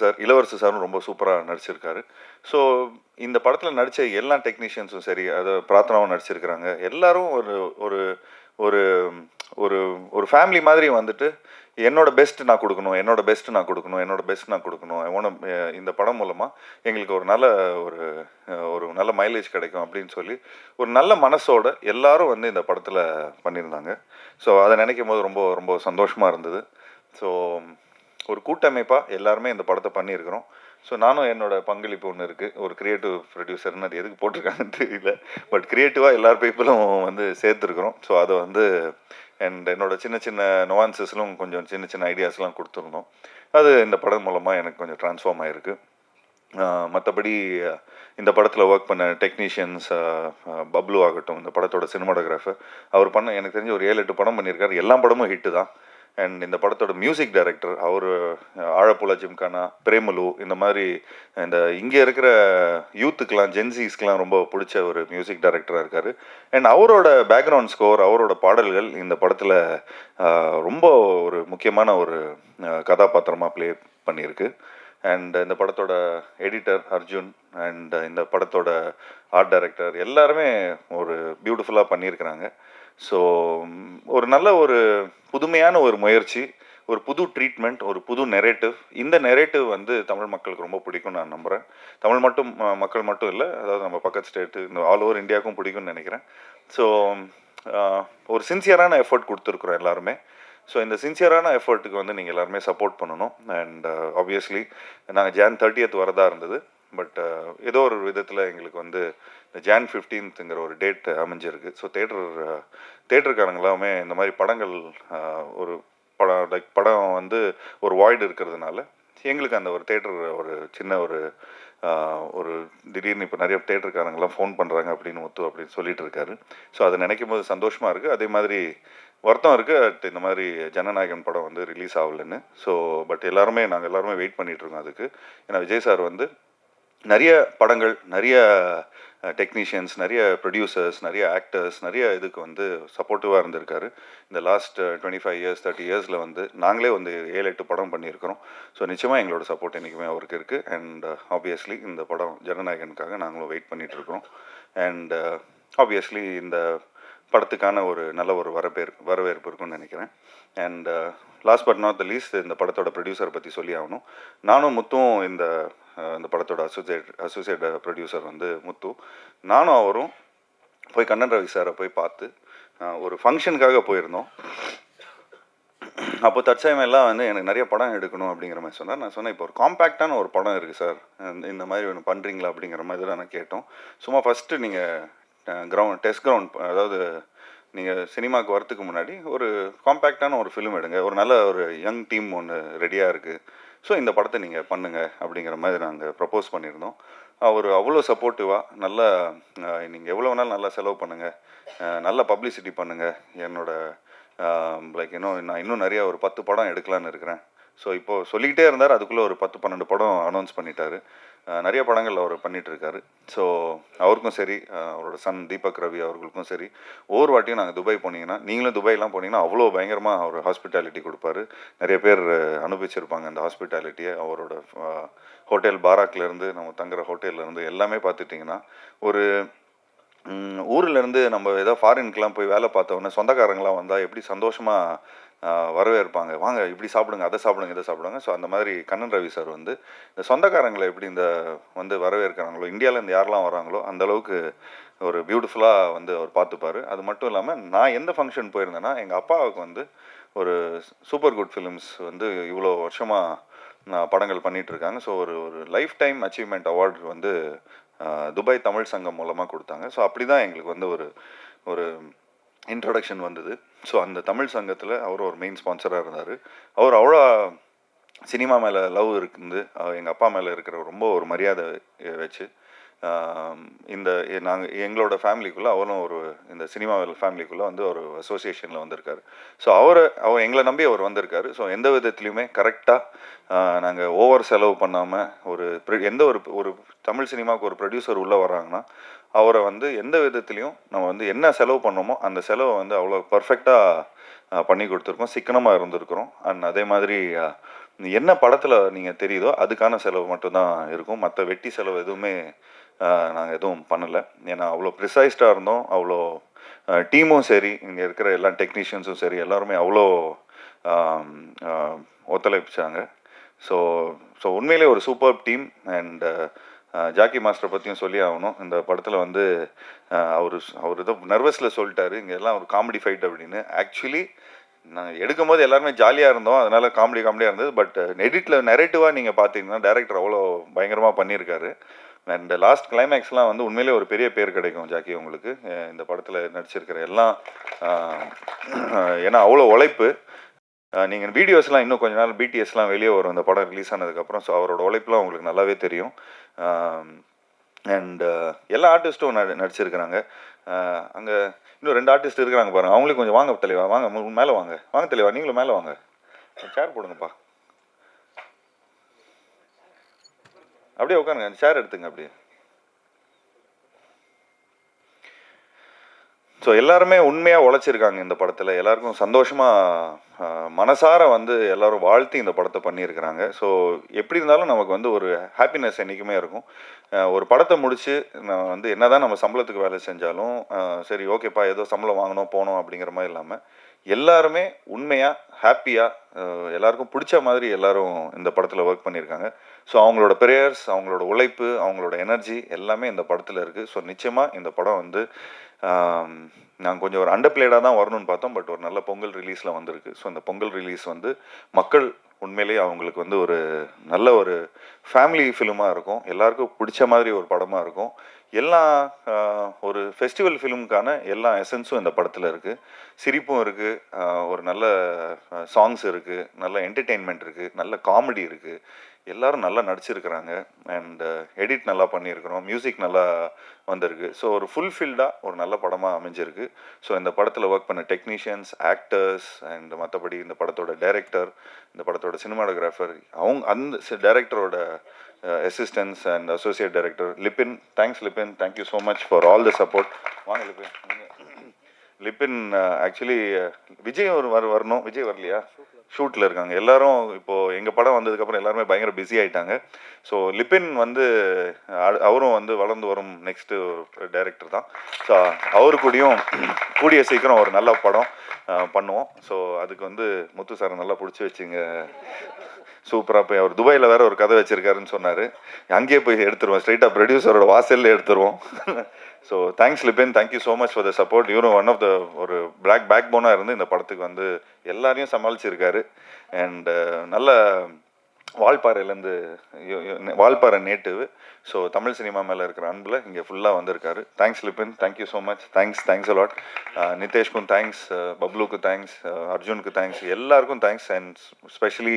சாரும் ரொம்ப சூப்பராக நடிச்சிருக்காரு. ஸோ இந்த படத்தில் நடித்த எல்லா டெக்னீஷியன்ஸும் சரி, அதை பிரார்த்தனாவும் நடிச்சிருக்கிறாங்க. எல்லாரும் ஒரு ஒரு ஒரு ஒரு ஃபேமிலி மாதிரி வந்துட்டு என்னோட பெஸ்ட் நான் கொடுக்கணும். இந்த படம் மூலமாக எங்களுக்கு ஒரு நல்ல மைலேஜ் கிடைக்கும் அப்படின்னு சொல்லி ஒரு நல்ல மனசோட எல்லாரும் வந்து இந்த படத்தில் பண்ணியிருந்தாங்க. ஸோ அதை நினைக்கும் போது ரொம்ப ரொம்ப சந்தோஷமாக இருந்தது. ஸோ ஒரு கூட்டமைப்பாக எல்லாருமே இந்த படத்தை பண்ணியிருக்கிறோம். ஸோ நானும் என்னோடய பங்களிப்பு ஒன்று இருக்குது. ஒரு க்ரியேட்டிவ் ப்ரொடியூசர்னு அது எதுக்கு போட்டிருக்காங்கன்னு தெரியல, பட் க்ரியேட்டிவாக எல்லார் பீப்புளும் வந்து சேர்த்துருக்குறோம். ஸோ அதை வந்து என்னோடய சின்ன சின்ன நுவான்சஸ்லும் கொஞ்சம் சின்ன சின்ன ஐடியாஸ்லாம் கொடுத்துருந்தோம். அது இந்த படம் மூலமாக எனக்கு கொஞ்சம் ட்ரான்ஸ்ஃபார்ம் ஆகிருக்கு. மற்றபடி இந்த படத்தில் ஒர்க் பண்ண டெக்னீஷியன்ஸ், பப்ளு ஆகட்டும், இந்த படத்தோட சினிமாட்டோகிராஃபர், அவர் எனக்கு தெரிஞ்சு ஒரு 7-8 படம் பண்ணியிருக்காரு. எல்லா படமும் ஹிட்டு தான். அண்ட் இந்த படத்தோட மியூசிக் டைரக்டர் அவர் ஆழப்புழா ஜிம்கானா, பிரேமலு, இந்த மாதிரி இங்கே இருக்கிற யூத்துக்கெலாம், ஜென்சிஸ்க்கெலாம் ரொம்ப பிடிச்ச ஒரு மியூசிக் டைரக்டராக இருக்கார். அண்ட் அவரோட பேக்ரவுண்ட் ஸ்கோர், அவரோட பாடல்கள் இந்த படத்தில் ரொம்ப ஒரு முக்கியமான ஒரு கதாபாத்திரமாக ப்ளே பண்ணியிருக்கு. அண்ட் இந்த படத்தோட எடிட்டர் அர்ஜுன் அண்ட் இந்த படத்தோட ஆர்ட் டைரக்டர் எல்லாருமே ஒரு பியூட்டிஃபுல்லாக பண்ணியிருக்கிறாங்க. ஸோ ஒரு நல்ல ஒரு புதுமையான ஒரு முயற்சி, ஒரு புது ட்ரீட்மெண்ட், ஒரு புது நெரேட்டிவ். இந்த நெரேட்டிவ் வந்து தமிழ் மக்களுக்கு ரொம்ப பிடிக்கும்னு நான் நம்புகிறேன். மக்கள் மட்டும் இல்லை, அதாவது நம்ம பக்கத்து ஸ்டேட்டு, இந்த ஆல் ஓவர் இந்தியாவுக்கும் பிடிக்கும்னு நினைக்கிறேன். ஸோ ஒரு சின்சியரான எஃபர்ட் கொடுத்துருக்குறோம் எல்லாருமே. ஸோ இந்த சின்சியரான எஃபர்ட்டுக்கு வந்து நீங்கள் எல்லாருமே சப்போர்ட் பண்ணணும். அண்ட் ஆப்வியஸ்லி நாங்கள் Jan 30th வரதா இருந்தது, பட் ஏதோ ஒரு விதத்தில் எங்களுக்கு வந்து இந்த Jan 15th ஒரு டேட் அமைஞ்சிருக்கு. ஸோ தேட்டருக்காரங்களாமே இந்த மாதிரி படங்கள் ஒரு படம் வந்து ஒரு வாய்டு இருக்கிறதுனால எங்களுக்கு அந்த ஒரு தேட்டர் ஒரு சின்ன ஒரு திடீர்னு இப்போ நிறைய தேட்டருக்காரங்களாம் ஃபோன் பண்ணுறாங்க அப்படின்னு சொல்லிட்டு இருக்காரு. ஸோ அதை நினைக்கும் போது சந்தோஷமாக இருக்குது. அதே மாதிரி வருத்தம் இருக்குது, இந்த மாதிரி ஜனநாயகன் படம் வந்து ரிலீஸ் ஆகலைன்னு. ஸோ பட் நாங்கள் எல்லாருமே வெயிட் பண்ணிகிட்ருக்கோம் அதுக்கு. ஏன்னா விஜய் சார் வந்து நிறைய படங்கள், நிறைய டெக்னீஷியன்ஸ், நிறைய ப்ரொடியூசர்ஸ், நிறைய ஆக்டர்ஸ், நிறைய இதுக்கு வந்து சப்போர்ட்டிவாக இருந்திருக்காரு. இந்த லாஸ்ட் 25 years 30 yearsல வந்து நாங்களே வந்து 7-8 படம் பண்ணியிருக்கிறோம். ஸோ நிச்சயமாக எங்களோட சப்போர்ட் என்றைக்குமே அவருக்கு இருக்குது. அண்ட் ஆப்வியஸ்லி இந்த படம் ஜனநாயகனுக்காக நாங்களும் வெயிட் பண்ணிகிட்ருக்குறோம். அண்ட் ஆப்வியஸ்லி இந்த படத்துக்கான ஒரு நல்ல ஒரு வரவேற்பு இருக்குன்னு நினைக்கிறேன். And last but not the least, இந்த படத்தோட ப்ரொடியூசரை பற்றி சொல்லி ஆகணும். நானும் முத்தும் இந்த படத்தோட அசோசியேட் ப்ரொடியூசர் வந்து முத்து. நானும் அவரும் போய் கண்ணன் ரவி சாரை போய் பார்த்து ஒரு ஃபங்க்ஷனுக்காக போயிருந்தோம். அப்போ தற்சமயம் வந்து எனக்கு நிறைய படம் எடுக்கணும் அப்படிங்கிற மாதிரி சொன்னார். நான் சொன்னேன், இப்போ ஒரு காம்பேக்டான ஒரு படம் இருக்குது சார், இந்த மாதிரி ஒன்று பண்ணுறீங்களா அப்படிங்கிற மாதிரி தான் நான் கேட்டோம். சும்மா ஃபஸ்ட்டு நீங்கள் டெஸ்ட் கிரவுண்ட், அதாவது நீங்கள் சினிமாவுக்கு வரத்துக்கு முன்னாடி ஒரு காம்பேக்டான ஒரு ஃபிலிம் எடுங்க, ஒரு நல்ல ஒரு யங் டீம் ஒன்று ரெடியாக இருக்குது, ஸோ இந்த படத்தை நீங்கள் பண்ணுங்கள் அப்படிங்கிற மாதிரி நாங்கள் ப்ரப்போஸ் பண்ணியிருந்தோம். அவர் அவ்வளோ சப்போர்ட்டிவாக, நல்லா நீங்கள் எவ்வளோ வேணாலும் நல்லா செலவு பண்ணுங்கள், நல்ல பப்ளிசிட்டி பண்ணுங்கள், நான் இன்னும் நிறையா ஒரு 10 படம் எடுக்கலான்னு இருக்கிறேன், ஸோ இப்போது சொல்லிக்கிட்டே இருந்தார், அதுக்குள்ளே ஒரு 10-12 படம் அனௌன்ஸ் பண்ணிட்டாரு. நிறைய படங்கள் அவர் பண்ணிகிட்ருக்காரு. ஸோ அவருக்கும் சரி, அவரோட சன் தீபக் ரவி அவர்களுக்கும் சரி, ஒவ்வொரு வாட்டியும் நாங்கள் துபாய் போனீங்கன்னா, நீங்களும் துபாய்லாம் போனீங்கன்னா அவ்வளோ பயங்கரமாக அவர் ஹாஸ்பிட்டாலிட்டி கொடுப்பாரு. நிறைய பேர் அனுபவிச்சிருப்பாங்க அந்த ஹாஸ்பிட்டாலிட்டியை. அவரோட ஹோட்டல் பாராக்லேருந்து, நம்ம தங்குற ஹோட்டல்லேருந்து எல்லாமே பார்த்துட்டிங்கன்னா, ஒரு ஊர்லேருந்து நம்ம ஏதோ ஃபாரின்க்கெலாம் போய் வேலை பார்த்தோன்னே சொந்தக்காரங்களாம் வந்தால் எப்படி சந்தோஷமாக வரவேற்பாங்க, வாங்க இப்படி சாப்பிடுங்க, அதை சாப்பிடுங்க, இதை சாப்பிடுங்க. ஸோ அந்த மாதிரி கண்ணன் ரவி சார் வந்து இந்த சொந்தக்காரங்களை எப்படி இந்த வரவேற்கிறாங்களோ, இந்தியாவிலேருந்து யாரெல்லாம் வராங்களோ அந்தளவுக்கு ஒரு பியூட்டிஃபுல்லாக அவர் பார்த்துப்பார். அது மட்டும் இல்லாமல் நான் எந்த ஃபங்க்ஷன் போயிருந்தேன்னா, எங்கள் அப்பாவுக்கு ஒரு சூப்பர் குட் ஃபிலிம்ஸ் இவ்வளோ வருஷமாக படங்கள் பண்ணிகிட்ருக்காங்க. ஸோ ஒரு life time achievement award Dubai Tamil சங்கம் மூலமாக கொடுத்தாங்க. ஸோ அப்படி தான் எங்களுக்கு ஒரு இன்ட்ரொடக்ஷன் வந்தது. ஸோ அந்த தமிழ் சங்கத்தில் அவர் ஒரு மெயின் ஸ்பான்சராக இருந்தார். அவர் அவ்வளோ சினிமா மேலே லவ் இருக்குது, எங்கள் அப்பா மேலே இருக்கிற ரொம்ப ஒரு மரியாதை வச்சு எங்களோட ஃபேமிலிக்குள்ளே அவரும் இந்த சினிமா ஃபேமிலிக்குள்ளே ஒரு அசோசியேஷனில் வந்திருக்காரு. ஸோ அவர் எங்களை நம்பி அவர் வந்திருக்காரு. ஸோ எந்த விதத்துலையுமே கரெக்டாக நாங்கள் ஓவர் செலவு பண்ணாமல் எந்த ஒரு தமிழ் சினிமாவுக்கு ஒரு ப்ரொடியூசர் உள்ளே வராங்கன்னா அவரை எந்த விதத்துலையும் நம்ம என்ன செலவு பண்ணோமோ அந்த செலவை அவ்வளோ பர்ஃபெக்டாக பண்ணி கொடுத்துருக்கோம், சிக்கனமாக இருந்திருக்கிறோம். அண்ட் அதே மாதிரி என்ன படத்தில் நீங்கள் தெரியுதோ அதுக்கான செலவு மட்டும்தான் இருக்கும். மற்ற வெட்டி செலவு எதுவுமே நாங்கள் எதுவும் பண்ணலை. ஏன்னா அவ்வளோ ப்ரிசைஸ்டாக இருந்தோம். அவ்வளோ டீமும் சரி, இங்கே இருக்கிற எல்லா டெக்னீஷியன்ஸும் சரி, எல்லாருமே அவ்வளோ ஒத்துழைப்பிச்சாங்க. ஸோ உண்மையிலே ஒரு சூப்பர் டீம். அண்ட் ஜாக்கி மாஸ்டரை பற்றியும் சொல்லி ஆகணும். இந்த படத்தில் அவர் ஏதோ நர்வஸில் சொல்லிட்டாரு, இங்கே எல்லாம் ஒரு காமெடி ஃபைட் அப்படின்னு. ஆக்சுவலி நாங்கள் எடுக்கும்போது எல்லாருமே ஜாலியாக இருந்தோம், அதனால் காமெடியாக இருந்தது. பட் எடிட்டில் நெரேட்டிவாக நீங்கள் பார்த்தீங்கன்னா டைரக்டர் அவ்வளோ பயங்கரமாக பண்ணியிருக்காரு. அண்ட் லாஸ்ட் கிளைமேக்ஸ்லாம் உண்மையிலே ஒரு பெரிய பேர் கிடைக்கும் ஜாக்கி உங்களுக்கு, இந்த படத்தில் நடிச்சிருக்கிற எல்லாம். ஏன்னா அவ்வளோ உழைப்பு. நீங்கள் வீடியோஸ்லாம் இன்னும் கொஞ்ச நாள் பிடிஎஸ்லாம் வெளியே வரும் இந்த படம் ரிலீஸ் ஆனதுக்கப்புறம். ஸோ அவரோட உழைப்புலாம் உங்களுக்கு நல்லாவே தெரியும். அண்ட் எல்லா ஆர்டிஸ்ட்டும் நடிச்சிருக்கிறாங்க. அங்கே இன்னும் 2 ஆர்டிஸ்ட் இருக்கிறாங்க பாருங்கள், அவங்களே கொஞ்சம் வாங்க தலைவா, வாங்க மேலே வாங்க தலைவா, நீங்களும் மேலே வாங்க, சேர் போடுங்கப்பா, அப்படியே உட்காருங்க, அந்த சேர் எடுத்துங்க அப்படியே. ஸோ எல்லாருமே உண்மையாக உழைச்சிருக்காங்க இந்த படத்தில். எல்லாருக்கும் சந்தோஷமாக மனசார எல்லோரும் வாழ்த்தி இந்த படத்தை பண்ணியிருக்கிறாங்க. ஸோ எப்படி இருந்தாலும் நமக்கு ஒரு ஹாப்பினஸ் என்றைக்குமே இருக்கும். ஒரு படத்தை முடித்து நான் என்ன தான் நம்ம சம்பளத்துக்கு வேலை செஞ்சாலும் சரி ஓகேப்பா ஏதோ சம்பளம் வாங்கணும் போனோம் அப்படிங்கிற மாதிரி இல்லாமல் எல்லாருமே உண்மையாக ஹாப்பியாக எல்லாருக்கும் பிடிச்ச மாதிரி எல்லோரும் இந்த படத்தில் ஒர்க் பண்ணியிருக்காங்க. ஸோ அவங்களோட ப்ரேயர்ஸ், அவங்களோட உழைப்பு, அவங்களோட எனர்ஜி எல்லாமே இந்த படத்தில் இருக்குது. ஸோ நிச்சயமாக இந்த படம் நாங்கள் கொஞ்சம் ஒரு அண்டர்பிளேடாக தான் வரணும்னு பார்த்தோம். பட் ஒரு நல்ல பொங்கல் ரிலீஸில் வந்திருக்கு. ஸோ இந்த பொங்கல் ரிலீஸ் மக்கள் உண்மையிலேயே அவங்களுக்கு ஒரு நல்ல ஒரு ஃபேமிலி ஃபிலிமாக இருக்கும், எல்லாருக்கும் பிடிச்ச மாதிரி ஒரு படமாக இருக்கும். எல்லா ஒரு ஃபெஸ்டிவல் ஃபிலிமுக்கான எல்லா எசன்ஸும் இந்த படத்தில் இருக்குது. சிரிப்பும் இருக்குது, ஒரு நல்ல சாங்ஸ் இருக்குது, நல்ல என்டர்டெயின்மெண்ட் இருக்குது, நல்ல காமெடி இருக்குது, எல்லோரும் நல்லா நடிச்சிருக்கிறாங்க. அண்ட் எடிட் நல்லா பண்ணியிருக்கிறோம், மியூசிக் நல்லா வந்திருக்கு. ஸோ ஒரு ஃபுல்ஃபில்டாக ஒரு நல்ல படமாக அமைஞ்சிருக்கு. ஸோ இந்த படத்தில் ஒர்க் பண்ண டெக்னீஷியன்ஸ், ஆக்டர்ஸ் அண்ட் மற்றபடி இந்த படத்தோட டைரக்டர், இந்த படத்தோட சினிமாட்டோகிராஃபர், அந்த டைரக்டரோட assistants and associate director Libin. Thanks Libin, thank you so much for all the support. வாங்க லிபின். லிபின் ஆக்சுவலி விஜய் வரணும், விஜய் வரலையா, ஷூட்டில் இருக்காங்க எல்லாரும். இப்போது எங்கள் படம் வந்ததுக்கப்புறம் எல்லாருமே பயங்கர பிஸி ஆகிட்டாங்க. ஸோ லிபின் அவரும் வளர்ந்து வரும் நெக்ஸ்ட்டு டைரக்டர் தான். ஸோ அவரு கூடிய சீக்கிரம் ஒரு நல்ல படம் பண்ணுவோம். ஸோ அதுக்கு முத்து சாரை நல்லா பிடிச்சி வச்சுங்க. சூப்பராக போய் அவர் துபாயில் வேறு ஒரு கதை வச்சுருக்காருன்னு சொன்னார், அங்கேயே போய் எடுத்துருவோம், ஸ்ட்ரைட்டாக ப்ரொடியூசரோட வாசலில் எடுத்துருவோம். So thanks Libin, thank you so much for the support. இவரும் ஒன் ஆஃப் த ஒரு பேக் போனாக இருந்து இந்த படத்துக்கு எல்லாரையும் சமாளிச்சிருக்காரு. அண்ட் நல்ல வால்பாறை நேட்டிவ். ஸோ தமிழ் சினிமா மேலே இருக்கிற அன்பில் இங்கே ஃபுல்லாக வந்திருக்காரு. Thanks Libin, thank you so much. Thanks a lot. நிதேஷ்க்கும் தேங்க்ஸ், பப்ளுக்கு தேங்க்ஸ், அர்ஜுனுக்கு தேங்க்ஸ், எல்லாருக்கும் தேங்க்ஸ். அண்ட் ஸ்பெஷலி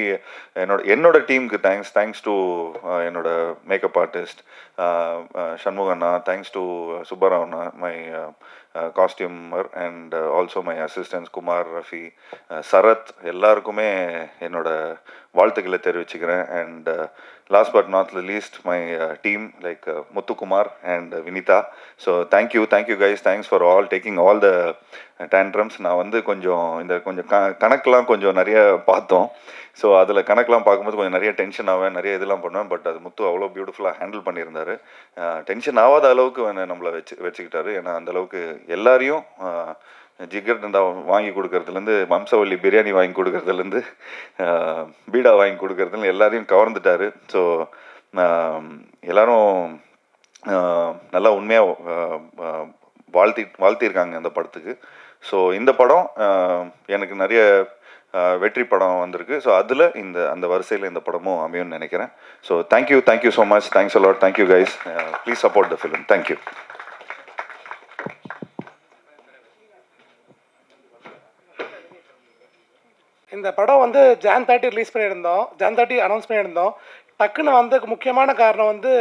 என்னோட டீமுக்கு தேங்க்ஸ் டு என்னோட மேக்கப் ஆர்டிஸ்ட் சண்முகண்ணா, தேங்க்ஸ் டு சுப்பராவண்ணா, my costumer, and also my assistants Kumar, Rafi, Sarath, எல்லாருக்குமே என்னோட வாழ்த்துக்களை தெரிவிச்சுக்கிறேன். And last but not least my team like Muthukumar and Vinitha. So thank you guys, thanks for all taking all the tantrums. நான் வந்து கொஞ்சம் கணக்கெலாம் கொஞ்சம் நிறைய பார்த்தோம். ஸோ அதில் கணக்கெலாம் பார்க்கும்போது கொஞ்சம் நிறைய டென்ஷன் ஆவேன், நிறைய இதெல்லாம் பண்ணுவேன். பட் அது முத்து அவ்வளோ பியூட்டிஃபுல்லாக ஹேண்டில் பண்ணியிருந்தாரு. டென்ஷன் ஆகாத அளவுக்கு நம்மளை வச்சுக்கிட்டாரு. ஏன்னா அந்தளவுக்கு எல்லாரையும் ஜிகர் தண்டா வாங்கி கொடுக்கறதுலேருந்து, வம்சவள்ளி பிரியாணி வாங்கி கொடுக்கறதுலேருந்து, பீடா வாங்கி கொடுக்கறதுல எல்லாரையும் கவர்ந்துட்டாரு. ஸோ எல்லாரும் நல்லா உண்மையாக வாழ்த்தியிருக்காங்க அந்த படத்துக்கு. ஸோ இந்த படம் எனக்கு நிறைய வெற்றி படம் வந்திருக்கு. ஸோ அதில் அந்த வரிசையில் இந்த படமும் அமையும்னு நினைக்கிறேன். So thank you so much. Thanks allot. Thank you guys. Please support the film. Thank you. இந்த படம் வந்து Jan 30 ரிலீஸ் பண்ணியிருந்தோம், Jan 30 அனௌன்ஸ் பண்ணியிருந்தோம். டக்குன்னு வந்ததுக்கு முக்கியமான காரணம் வந்து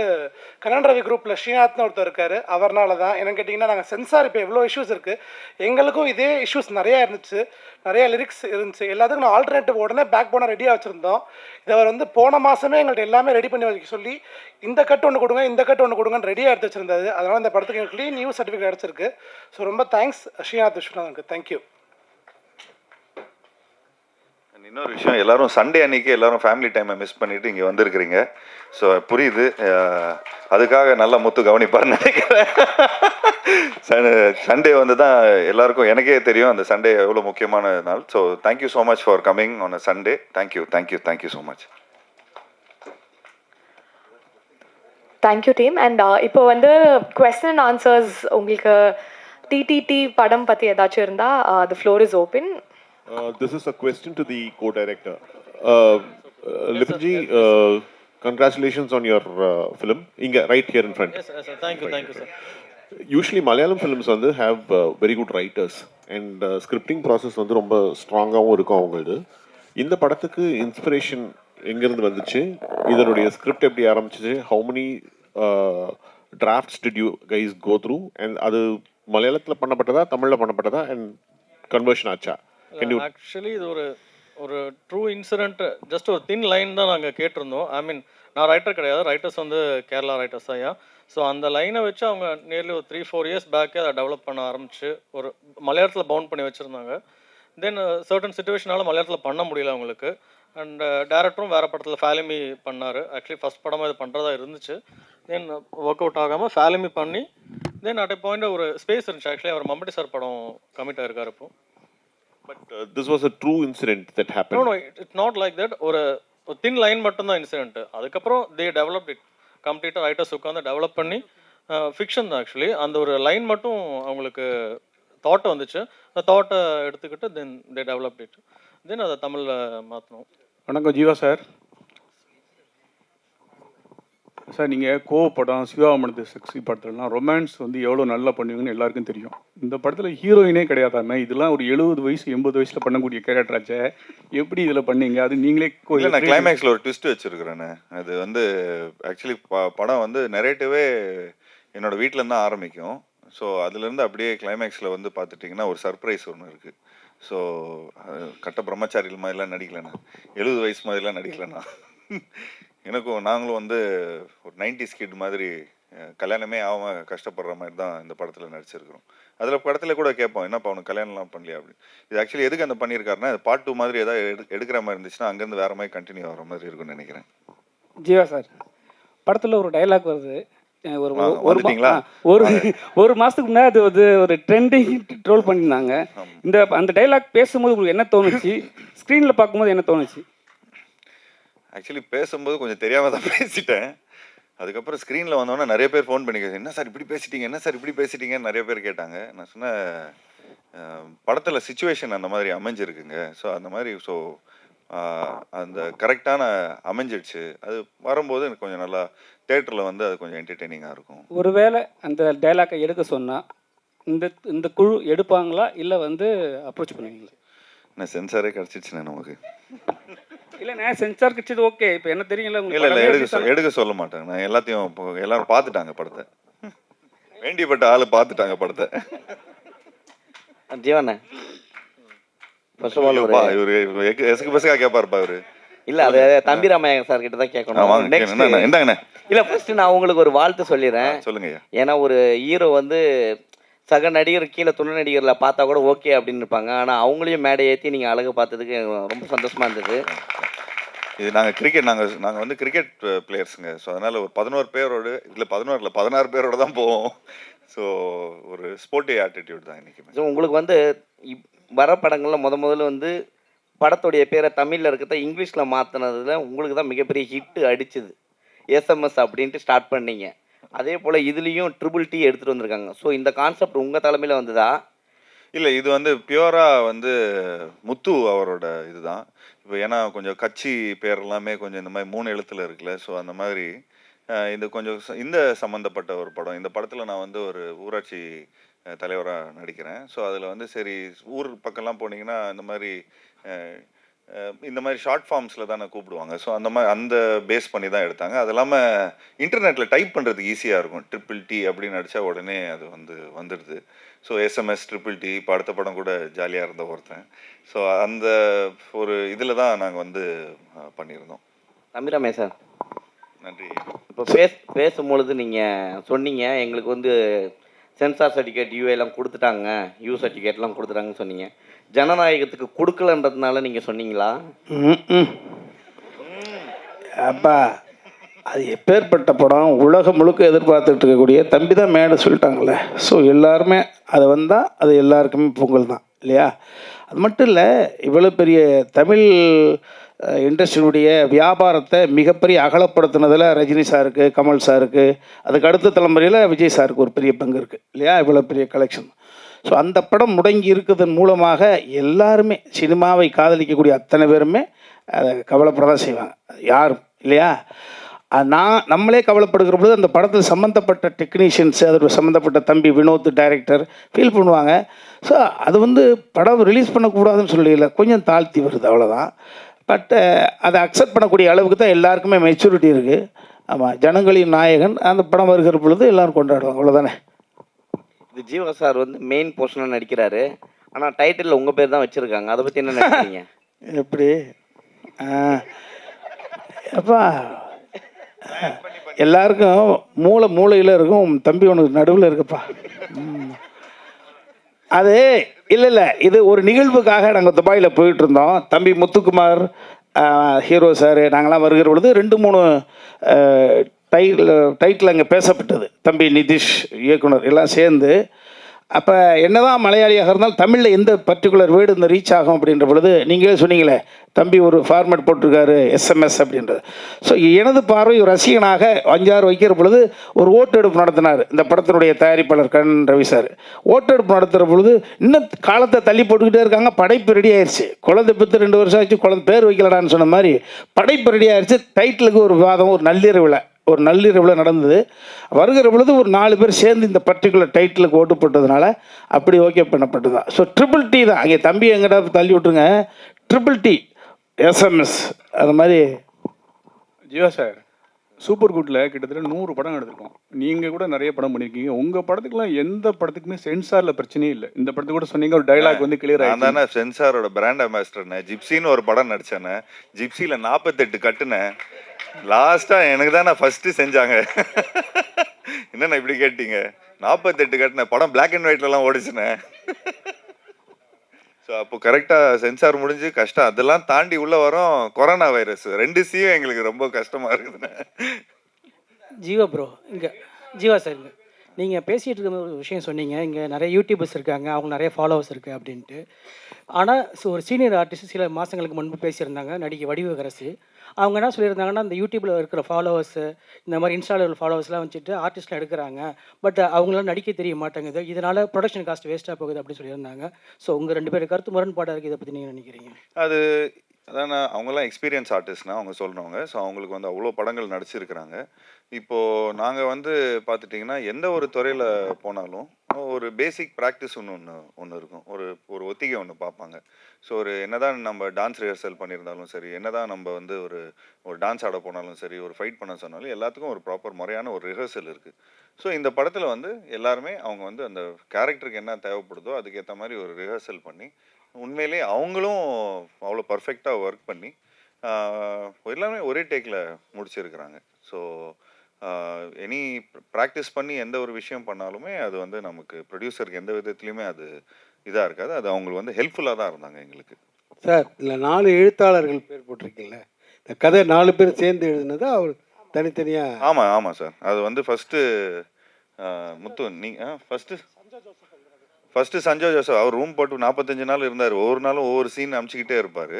கல்யாண ரவி குரூப்பில் ஸ்ரீநாத்னு ஒருத்தர் இருக்கார். அவர்னால தான். என்னென்னு கேட்டிங்கன்னா, நாங்கள் சென்சார் இப்போ எவ்வளோ இஷ்யூஸ் இருக்குது, எங்களுக்கும் இதே இஷ்யூஸ் நிறையா இருந்துச்சு, நிறையா லிரிக்ஸ் இருந்துச்சு. எல்லாத்துக்கும் நான் ஆல்டர்னேட்டிவ் உடனே பேக் போனால் ரெடியாக வச்சுருந்தோம். இதை அவர் வந்து போன மாதமே எங்கள்கிட்ட எல்லாமே ரெடி பண்ணி வைக்க சொல்லி, இந்த கட்டு ஒன்று கொடுங்க, இந்த கட்டு ஒன்று கொடுங்கன்னு ரெடியாக எடுத்து வச்சுருந்தாரு. அதனால் இந்த படத்துக்கு எங்களுக்கு க்ளீன் நியூ சர்டிஃபிகேட் கிடச்சிருக்கு. ஸோ ரொம்ப தேங்க்ஸ் ஸ்ரீநாத் விஸ்வநாதனுக்கு. தேங்க்யூ. இன்னொரு விஷயம், எல்லாரும் சண்டே அன்னைக்கு எல்லாரும் ஃபேமிலி டைமை மிஸ் பண்ணிட்டு இங்கே வந்திருக்கிறீங்க. ஸோ புரியுது, அதுக்காக நல்லா முத்து கவனிப்பார்னு நினைக்கிறேன். சண்டே வந்து தான் எல்லாருக்கும், எனக்கே தெரியும் அந்த சண்டே எவ்வளோ முக்கியமான நாள். So thank you so much for coming on a Sunday. Thank you so much. Thank you team. And இப்போ வந்து கொஸ்டின் அண்ட் ஆன்சர்ஸ், உங்களுக்கு டிடிடி படம் பற்றி ஏதாச்சும் இருந்தால் the floor is open. This is a question to the co-director. Lipinji, congratulations on your film. Inga, right here in front. Yes, sir. Thank you, sir. Usually Malayalam films வந்து have very good writers and scripting process வந்து ரொம்ப ஸ்ட்ராங்காகவும் இருக்கும் அவங்களது. இந்த படத்துக்கு inspiration எங்கேருந்து வந்துச்சு, இதனுடைய ஸ்கிரிப்ட் எப்படி ஆரம்பிச்சிச்சு, how many drafts did you guys go through, and அது மலையாளத்தில் பண்ணப்பட்டதா தமிழில் பண்ணப்பட்டதா அண்ட் கன்வர்ஷன் ஆச்சா? ஆக்சுவலி இது ஒரு ட்ரூ இன்சிடென்ட், ஜஸ்ட் ஒரு தின் லைன் தான் நாங்கள் கேட்டிருந்தோம். ஐ மீன், நான் ரைட்டர் கிடையாது, ரைட்டர்ஸ் வந்து கேரளா ரைட்டர்ஸ் தான். ஸோ அந்த லைனை வச்சு அவங்க நியர்லி ஒரு 3-4 இயர்ஸ் பேக்கே அதை டெவலப் பண்ண ஆரம்பிச்சு ஒரு மலையாளத்தில் பவுண்ட் பண்ணி வச்சுருந்தாங்க. தென் சர்டன் சுச்சுவேஷனால் மலையாளத்தில் பண்ண முடியல அவங்களுக்கு. அண்ட் டேரக்டரும் வேறு படத்தில் ஃபேலிமி பண்ணார். ஆக்சுவலி ஃபஸ்ட் படமாக இது பண்ணுறதா இருந்துச்சு. தென் ஒர்க் அவுட் ஆகாமல் ஃபேலிமி பண்ணி தென் அட் எ பாயிண்ட் ஒரு ஸ்பேஸ் இருந்துச்சு. ஆக்சுவலி அவர் மம்பட்டி சார் படம் கமிட் ஆகிருக்காரு இப்போ. But this was a true incident that happened. No, it's not like that. ஒரு தின் லைன் மட்டும்தான் இன்சிடென்ட். அதுக்கப்புறம் தே டெவலப்ட் இட் கம்ப்ளீட்டாக. ரைட்டர்ஸ் உட்காந்து டெவலப் பண்ணி ஃபிக்ஷன் தான் ஆக்சுவலி. அந்த ஒரு லைன் மட்டும் அவங்களுக்கு தாட் வந்துச்சு. அந்த தாட்டை எடுத்துக்கிட்டு தென் தே டெவலப்ட் இட். தென் அதை தமிழில் மாற்றணும். வணக்கம் ஜீவா சார். சார், நீங்கள் படம் சிவாமணத்து செக்ஸி படத்துலலாம் ரொமான்ஸ் வந்து எவ்வளோ நல்லா பண்ணுவீங்கன்னு எல்லாருக்கும் தெரியும். இந்த படத்தில் ஹீரோயினே கிடையாதாமே. இதெல்லாம் ஒரு 70 வயசு 80 வயசில் பண்ணக்கூடிய கேரக்டராச்சே, எப்படி இதில் பண்ணீங்க? அது நீங்களே நான் கிளைமேக்ஸில் ஒரு ட்விஸ்ட் வச்சுருக்கிறேன்னு. அது வந்து ஆக்சுவலி படம் வந்து நெரேட்டிவே என்னோடய வீட்டிலேருந்து தான் ஆரம்பிக்கும். ஸோ அதுலேருந்து அப்படியே கிளைமேக்ஸில் வந்து பார்த்துட்டிங்கன்னா ஒரு சர்ப்ரைஸ் ஒன்று இருக்குது. ஸோ கட்ட பிரம்மச்சாரிகள் மாதிரிலாம் நடிக்கலைண்ணா, 70 வயசு மாதிரிலாம் நடிக்கலைண்ணா. எனக்கும் நாங்களும் வந்து ஒரு 90s கிட் மாதிரி கல்யாணமே ஆகாமல் கஷ்டப்படுற மாதிரி தான் இந்த படத்தில் நடிச்சிருக்கிறோம். அதில் படத்தில் கூட கேட்போம், என்னப்பா அவனுக்கு கல்யாணம்லாம் பண்ணலையா அப்படின்னு. இது ஆக்சுவலி எதுக்கு அந்த பண்ணியிருக்காருன்னா, இது பார்ட் 2 மாதிரி ஏதாவது எடுக்கிற மாதிரி இருந்துச்சுன்னா அங்கேருந்து வேறு மாதிரி கண்டினியூ ஆகிற மாதிரி இருக்கும்னு நினைக்கிறேன். ஜீவா சார், படத்தில் ஒரு டைலாக் வருது. ஒரு மாதத்துக்கு முன்னாடி அது வந்து ஒரு ட்ரெண்டிங் ட்ரோல் பண்ணியிருந்தாங்க. அந்த டைலாக் பேசும்போது உங்களுக்கு என்ன தோணுச்சு? ஸ்க்ரீனில் பார்க்கும்போது என்ன தோணுச்சு? ஆக்சுவலி பேசும்போது கொஞ்சம் தெரியாமல் தான் பேசிட்டேன். அதுக்கப்புறம் ஸ்க்ரீனில் வந்தோன்னே நிறைய பேர் ஃபோன் பண்ணி என்ன சார் இப்படி பேசிட்டீங்கன்னு நிறைய பேர் கேட்டாங்க. நான் சொன்னேன், படத்தில் சுச்சுவேஷன் அந்த மாதிரி அமைஞ்சிருக்குங்க. ஸோ அந்த மாதிரி அந்த கரெக்டான அமைஞ்சிடுச்சு. அது வரும்போது எனக்கு கொஞ்சம் நல்லா தேட்டரில் வந்து அது கொஞ்சம் என்டர்டெய்னிங்காக இருக்கும். ஒருவேளை அந்த டைலாக்கை எடுக்க சொன்னால் இந்த இந்த குழு எடுப்பாங்களா இல்லை வந்து அப்ரோச் பண்ணுவீங்களா? நான் சென்சாரே கிடச்சிடுச்சுண்ணே நமக்கு. இல்லை நான் சென்சார் கிடச்சது ஓகே. இப்போ என்ன தெரியல இல்லை இல்லை எடுக்க சொல்ல மாட்டேன். நான் எல்லாத்தையும் இப்போ எல்லாரும் பார்த்துட்டாங்க படத்தை. வேண்டியப்பட்ட ஆள் பார்த்துட்டாங்க படத்தை. ஜீவண்ணே ஃபர்ஸ்ட் ஆஃப் ஆல் இவரு எசுக்கு பசுக்கா கேட்பாருப்பா இவரு. இல்லை அது தம்பி ராமையா சார் கிட்ட தான் கேட்கணும். நெக்ஸ்ட் என்னங்கண்ணே? இல்லை ஃபர்ஸ்ட் நான் உங்களுக்கு ஒரு வாழ்த்து சொல்லிடுறேன். சொல்லுங்க. ஏன்னா ஒரு ஹீரோ வந்து சக நடிகர் கீழே துணை நடிகரில் பார்த்தா கூட ஓகே அப்படின்னு இருப்பாங்க. ஆனால் அவங்களையும் மேடை ஏற்றி நீங்கள் அழகு பார்த்ததுக்கு எனக்கு ரொம்ப சந்தோஷமாக இருந்தது. இது நாங்கள் வந்து கிரிக்கெட் பிளேயர்ஸுங்க. ஸோ அதனால் ஒரு 11 பேரோடு இதில் 11 இல்லை 16 பேரோடு தான் போவோம். ஸோ ஒரு ஸ்போர்ட்டிவ் ஆட்டிடியூட் தான் இன்றைக்கி. ஸோ உங்களுக்கு வந்து வர படங்களில் முதல்ல வந்து படத்துடைய பேரை தமிழில் இருக்கிறத இங்கிலீஷில் மாற்றினதுல உங்களுக்கு தான் மிகப்பெரிய ஹிட்டு அடிச்சுது. எஸ்எம்எஸ் அப்படின்ட்டு ஸ்டார்ட் பண்ணீங்க. அதே போல் இதுலேயும் ட்ரிபிள் டி எடுத்துகிட்டு வந்திருக்காங்க. ஸோ இந்த கான்செப்ட் உங்கள் தலைமையில் வந்ததா? இல்லை, இது வந்து பியூராக வந்து முத்து அவரோட இதுதான். இப்போ ஏன்னா கொஞ்சம் கட்சி பேர் எல்லாமே கொஞ்சம் இந்த மாதிரி 3 எழுத்தில் இருக்குல்ல. ஸோ அந்த மாதிரி இது கொஞ்சம் இந்த சம்மந்தப்பட்ட ஒரு படம். இந்த படத்தில் நான் வந்து ஒரு ஊராட்சி தலைவராக நடிக்கிறேன். ஸோ அதில் வந்து சரி ஊர் பக்கம்லாம் போனீங்கன்னா இந்த மாதிரி ஷார்ட் ஃபார்ம்ஸில் தானே கூப்பிடுவாங்க. ஸோ அந்த பேஸ் பண்ணி தான் எடுத்தாங்க. அது இல்லாமல் இன்டர்நெட்டில் டைப் பண்ணுறதுக்கு ஈஸியாக இருக்கும். ட்ரிபிள் டி அப்படின்னு அடித்தா உடனே அது வந்துடுது. ஸோ எஸ்எம்எஸ் ட்ரிபிள் டி இப்போ அடுத்த படம் கூட ஜாலியாக இருந்த ஒருத்தன். ஸோ அந்த ஒரு இதில் தான் நாங்கள் வந்து பண்ணியிருந்தோம். தம்பிராமே சார் நன்றி. இப்போ பேசும்பொழுது நீங்கள் சொன்னீங்க எங்களுக்கு வந்து சென்சார் சர்டிஃபிகேட் யூஏலாம் கொடுத்துட்டாங்க, யூ சர்டிஃபிகேட்லாம் கொடுத்துட்டாங்கன்னு சொன்னீங்க. ஜனநாயகத்துக்கு கொடுக்கலன்றதுனால நீங்கள் சொன்னீங்களா? அப்பா அது எப்பேற்பட்ட படம் உலகம் முழுக்க எதிர்பார்த்துட்டு இருக்கக்கூடிய தம்பி தான் மேடை சொல்லிட்டாங்களே. ஸோ எல்லாருமே அது வந்தால் அது எல்லாருக்குமே பொங்கல் தான் இல்லையா? அது மட்டும் இல்லை, இவ்வளோ பெரிய தமிழ் இண்டஸ்ட்ரியினுடைய வியாபாரத்தை மிகப்பெரிய அகலப்படுத்தினதில் ரஜினி சாருக்கு, கமல் சாருக்கு, அதுக்கு அடுத்த தலைமுறையில் விஜய் சாருக்கு ஒரு பெரிய பங்கு இருக்குது இல்லையா? இவ்வளோ பெரிய கலெக்ஷன். ஸோ அந்த படம் முடங்கி இருக்கிறதன் மூலமாக எல்லாருமே சினிமாவை காதலிக்கக்கூடிய அத்தனை பேருமே அதை கவலைப்பட தான் செய்வாங்க, யாரும் இல்லையா? நம்மளே கவலைப்படுகிற பொழுது அந்த படத்தில் சம்மந்தப்பட்ட டெக்னீஷியன்ஸு, அதோட சம்மந்தப்பட்ட தம்பி வினோத் டைரக்டர் ஃபீல் பண்ணுவாங்க. ஸோ அது வந்து படம் ரிலீஸ் பண்ணக்கூடாதுன்னு சொல்லல, கொஞ்சம் தாழ்த்தி வருது அவ்வளோதான். பட் அதை அக்செப்ட் பண்ணக்கூடிய அளவுக்கு தான் எல்லாருக்குமே மெச்சூரிட்டி இருக்குது. ஆமாம், ஜனங்களின் நாயகன் அந்த படம் வருகிற பொழுது எல்லோரும் கொண்டாடுவாங்க, அவ்வளோதானே. இது ஜீவா சார் வந்து மெயின் போர்ஷனாக நடிக்கிறாரு. ஆனால் டைட்டிலில் உங்கள் பேர் தான் வச்சுருக்காங்க. அதை பற்றி என்ன நினைக்கிறீங்க? எப்படி அப்பா எல்லாருக்கும் மூளையில் இருக்கும், தம்பி உனக்கு நடுவில் இருக்குப்பா. அது இல்லை இது ஒரு நிகழ்வுக்காக நாங்கள் துபாயில் போயிட்டு இருந்தோம். தம்பி முத்துக்குமார் ஹீரோ சார் நாங்களாம் வருகிற பொழுது 2-3 டைட்டில் அங்கே பேசப்பட்டது. தம்பி நிதிஷ் இயக்குனர் எல்லாம் சேர்ந்து. அப்போ என்ன தான் மலையாளியாக இருந்தாலும் தமிழில் எந்த பர்டிகுலர் வேர்டு இந்த ரீச் ஆகும் அப்படின்ற பொழுது நீங்களே சொன்னீங்களே, தம்பி ஒரு ஃபார்மேட் போட்டிருக்காரு எஸ்எம்எஸ் அப்படின்றது. ஸோ எனது பார்வை ஒரு ரசிகனாக 5-6 வைக்கிற பொழுது ஒரு ஓட்டெடுப்பு நடத்தினார் இந்த படத்தினுடைய தயாரிப்பாளர் கண் ரவி சார். ஓட்டெடுப்பு நடத்துகிற பொழுது இன்னும் காலத்தை தள்ளி போட்டுக்கிட்டே இருக்காங்க. படைப்பு ரெடி ஆயிடுச்சு. குழந்தை பெற்று 2 வருஷம் ஆச்சு, குழந்தை பேர் வைக்கலடான்னு சொன்ன மாதிரி படைப்பு ரெடி ஆயிடுச்சு. டைட்டிலுக்கு ஒரு விவாதம் ஒரு நள்ளிரவில் நடந்தது. வருகிற பொழுது ஒரு 4 பேர் சேர்ந்து இந்த பர்டிகுலர் டைட்டிலுக்கு ஓட்டு போட்டதுனால அப்படி ஓகே பண்ணப்பட்டு தான். ஸோ ட்ரிபிள் டி தான். அங்கே தம்பி எங்கிட்ட தள்ளி விட்டுருங்க, ட்ரிபிள் டி எஸ்எம்எஸ் அது மாதிரி. ஜீவா சார் சூப்பர் குட்டில் கிட்டத்தட்ட 100 படம் எடுத்திருக்கோம். நீங்கள் கூட நிறைய படம் பண்ணியிருக்கீங்க. உங்கள் படத்துக்குலாம் எந்த படத்துக்குமே சென்சாரில் பிரச்சனையே இல்லை. இந்த படத்துக்கு கூட சொன்னீங்க ஒரு டைலாக் வந்து கிளியர் ஆகிடுச்சு. நான் தானே சென்சாரோட பிராண்ட் அம்பாசிடர்னே. ஜிப்சின்னு ஒரு படம் நடித்தேனே. ஜிப்சியில் 48 கட்டுனேன். லாஸ்ட்டாக எனக்கு தான் ஃபஸ்ட்டு செஞ்சாங்க. என்னண்ணா இப்படி கேட்டீங்க? 48 கட்டினேன். படம் பிளாக் அண்ட் ஒயிட்லலாம் ஓடிச்சுனேன். ஸோ அப்போ கரெக்டாக சென்சார் முடிஞ்சு கஷ்டம். அதெல்லாம் தாண்டி உள்ளே வரோம் கொரோனா வைரஸ். 2 சியும் எங்களுக்கு ரொம்ப கஷ்டமாக இருக்குதுண்ணே. ஜீவா ப்ரோ ஜீவா சார் நீங்கள் பேசிகிட்டு இருக்க ஒரு விஷயம் சொன்னீங்க, இங்கே நிறைய யூடியூபர்ஸ் இருக்காங்க, அவங்க நிறைய ஃபாலோவர்ஸ் இருக்குது அப்படின்ட்டு. ஆனால் ஒரு சீனியர் ஆர்டிஸ்ட் சில மாதங்களுக்கு முன்பு பேசியிருந்தாங்க, நடிகை வடிவகரசி. அவங்க என்ன சொல்லியிருந்தாங்கன்னா, இந்த யூடியூப்பில் இருக்கிற ஃபாலோவர்ஸு இந்த மாதிரி இன்ஸ்டாவில் ஃபாலோவர்ஸ்லாம் வச்சுட்டு ஆர்டிஸ்ட்லாம் எடுக்கிறாங்க, பட் அவங்களாம் நடிக்க தெரிய மாட்டேங்குது, இதனால் ப்ரொடக்ஷன் காஸ்ட் வேஸ்ட்டாக போகுது அப்படின்னு சொல்லியிருந்தாங்க. ஸோ உங்கள் 2 பேர் கருத்து முரண்பாடாக இருக்குது. இதை பற்றி நீங்கள் நினைக்கிறீங்க? அது அதான் அவங்கெல்லாம் எக்ஸ்பீரியன்ஸ் ஆர்டிஸ்ட்னா அவங்க சொல்கிறவங்க. ஸோ அவங்களுக்கு வந்து அவ்வளோ படங்கள் நடிச்சிருக்கிறாங்க. இப்போது நாங்கள் வந்து பார்த்துட்டிங்கன்னா எந்த ஒரு துறையில் போனாலும் ஒரு பேசிக் ப்ராக்டிஸ் ஒன்று இருக்கும். ஒரு ஒரு ஒத்திகை ஒன்று பார்ப்பாங்க. ஸோ ஒரு என்னதான் நம்ம டான்ஸ் ரிஹர்சல் பண்ணியிருந்தாலும் சரி, என்னதான் நம்ம வந்து ஒரு ஒரு டான்ஸ் ஆட போனாலும் சரி, ஒரு ஃபைட் பண்ண சொன்னாலும் எல்லாத்துக்கும் ஒரு ப்ராப்பர் முறையான ஒரு ரிஹர்சல் இருக்குது. ஸோ இந்த படத்தில் வந்து எல்லாருமே அவங்க வந்து அந்த கேரக்டருக்கு என்ன தேவைப்படுதோ அதுக்கேற்ற மாதிரி ஒரு ரிஹர்சல் பண்ணி உண்மையிலே அவங்களும் அவ்வளோ பர்ஃபெக்டாக ஒர்க் பண்ணி எல்லாமே ஒரே டேக்கில் முடிச்சிருக்கிறாங்க. ஸோ எனி ப்ராக்டிஸ் பண்ணி எந்த ஒரு விஷயம் பண்ணாலுமே அது வந்து நமக்கு ப்ரொடியூசருக்கு எந்த விதத்துலையுமே அது இதாக இருக்காது. அது அவங்களுக்கு வந்து ஹெல்ப்ஃபுல்லாக தான் இருந்தாங்க எங்களுக்கு. சார் இதில் 4 எழுத்தாளர்கள் பேர் போட்டிருக்கீங்களே, இந்த கதை 4 பேர் சேர்ந்து எழுதுனதா அவர் தனித்தனியாக? ஆமாம் ஆமாம் சார். அது வந்து ஃபஸ்ட்டு முத்து ஃபஸ்ட்டு சஞ்சய் ஜோசப் அவர் ரூம் போட்டு 45 நாள் இருந்தார். ஒவ்வொரு நாளும் ஒவ்வொரு சீன் அமுச்சிக்கிட்டே இருப்பார்.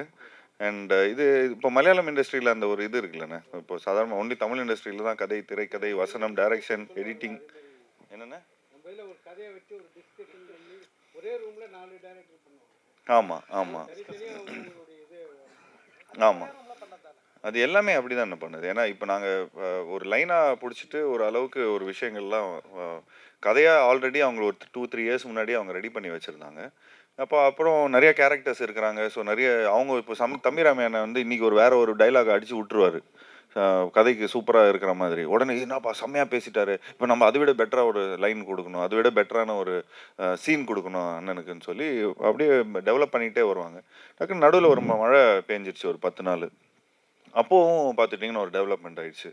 அண்ட் இது இப்போ மலையாளம் இண்டஸ்ட்ரியில் அந்த ஒரு இது இருக்குல்லண்ணே, இப்போ சாதாரண ஒன்லி தமிழ் இண்டஸ்ட்ரியில் தான் கதை, திரைக்கதை, வசனம், டைரக்ஷன், எடிட்டிங் என்னென்ன. ஆமாம் ஆமாம் ஆமாம், அது எல்லாமே அப்படி தான் என்ன பண்ணுது. ஏன்னா இப்போ நாங்கள் ஒரு லைனாக பிடிச்சிட்டு ஒரு அளவுக்கு ஒரு விஷயங்கள்லாம் கதையாக ஆல்ரெடி அவங்க ஒரு 2-3 இயர்ஸ் முன்னாடி அவங்க ரெடி பண்ணி வச்சுருந்தாங்க. அப்புறம் நிறைய கேரக்டர்ஸ் இருக்கிறாங்க. ஸோ நிறைய அவங்க இப்போ தம்பி ராமையனை வந்து இன்றைக்கி வேற ஒரு டைலாக் அடித்து விட்டுருவார் கதைக்கு சூப்பராக இருக்கிற மாதிரி. உடனே என்னப்பா செம்மையாக பேசிட்டாரு, இப்போ நம்ம அதை விட பெட்டராக ஒரு லைன் கொடுக்கணும், அதை விட பெட்டரான ஒரு சீன் கொடுக்கணும் அண்ணனுக்குன்னு சொல்லி அப்படியே டெவலப் பண்ணிகிட்டே வருவாங்க. டக்குன்னு நடுவில் ஒரு மழை பேஞ்சிருச்சு ஒரு 10 நாள். அப்போவும் பார்த்துட்டிங்கன்னா ஒரு டெவலப்மெண்ட் ஆயிடுச்சு.